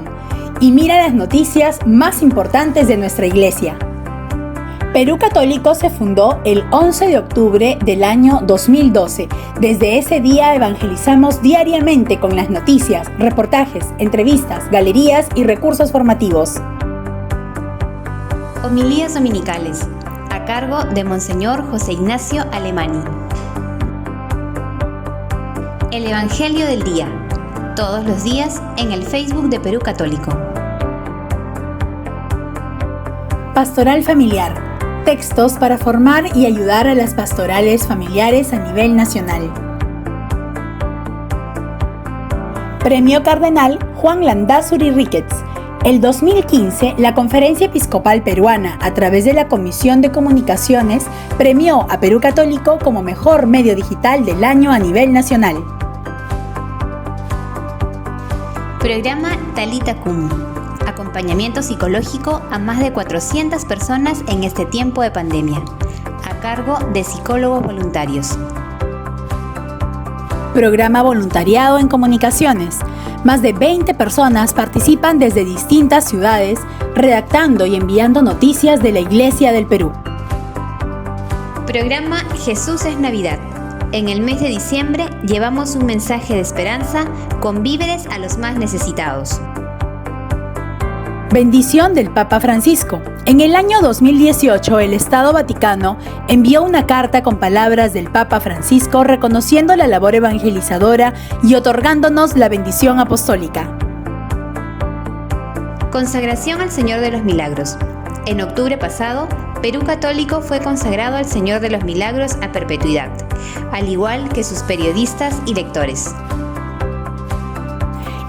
y mira las noticias más importantes de nuestra iglesia. Perú Católico se fundó el 11 de octubre del año 2012. Desde ese día evangelizamos diariamente con las noticias, reportajes, entrevistas, galerías y recursos formativos. Homilías dominicales, a cargo de Monseñor José Ignacio Alemani. El Evangelio del Día, todos los días en el Facebook de Perú Católico. Pastoral familiar, textos para formar y ayudar a las pastorales familiares a nivel nacional. Premio Cardenal Juan Landázuri Ricketts, El 2015, la Conferencia Episcopal Peruana, a través de la Comisión de Comunicaciones, premió a Perú Católico como mejor medio digital del año a nivel nacional. Programa Talita Cum. Acompañamiento psicológico a más de 400 personas en este tiempo de pandemia, a cargo de psicólogos voluntarios. Programa Voluntariado en Comunicaciones. Más de 20 personas participan desde distintas ciudades, redactando y enviando noticias de la Iglesia del Perú. Programa Jesús es Navidad. En el mes de diciembre llevamos un mensaje de esperanza con víveres a los más necesitados. Bendición del Papa Francisco. En el año 2018, el Estado Vaticano envió una carta con palabras del Papa Francisco reconociendo la labor evangelizadora y otorgándonos la bendición apostólica. Consagración al Señor de los Milagros. En octubre pasado, Perú Católico fue consagrado al Señor de los Milagros a perpetuidad, al igual que sus periodistas y lectores.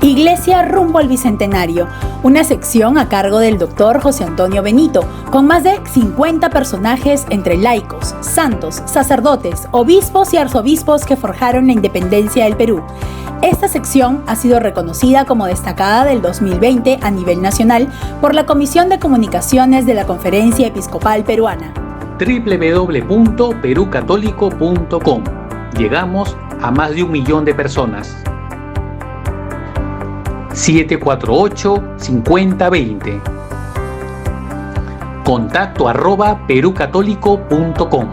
Iglesia rumbo al Bicentenario, una sección a cargo del Dr. José Antonio Benito, con más de 50 personajes entre laicos, santos, sacerdotes, obispos y arzobispos que forjaron la independencia del Perú. Esta sección ha sido reconocida como destacada del 2020 a nivel nacional por la Comisión de Comunicaciones de la Conferencia Episcopal Peruana. www.perucatólico.com. Llegamos a más de 1 millón de personas. 748-5020. Contacto @perucatólico.com.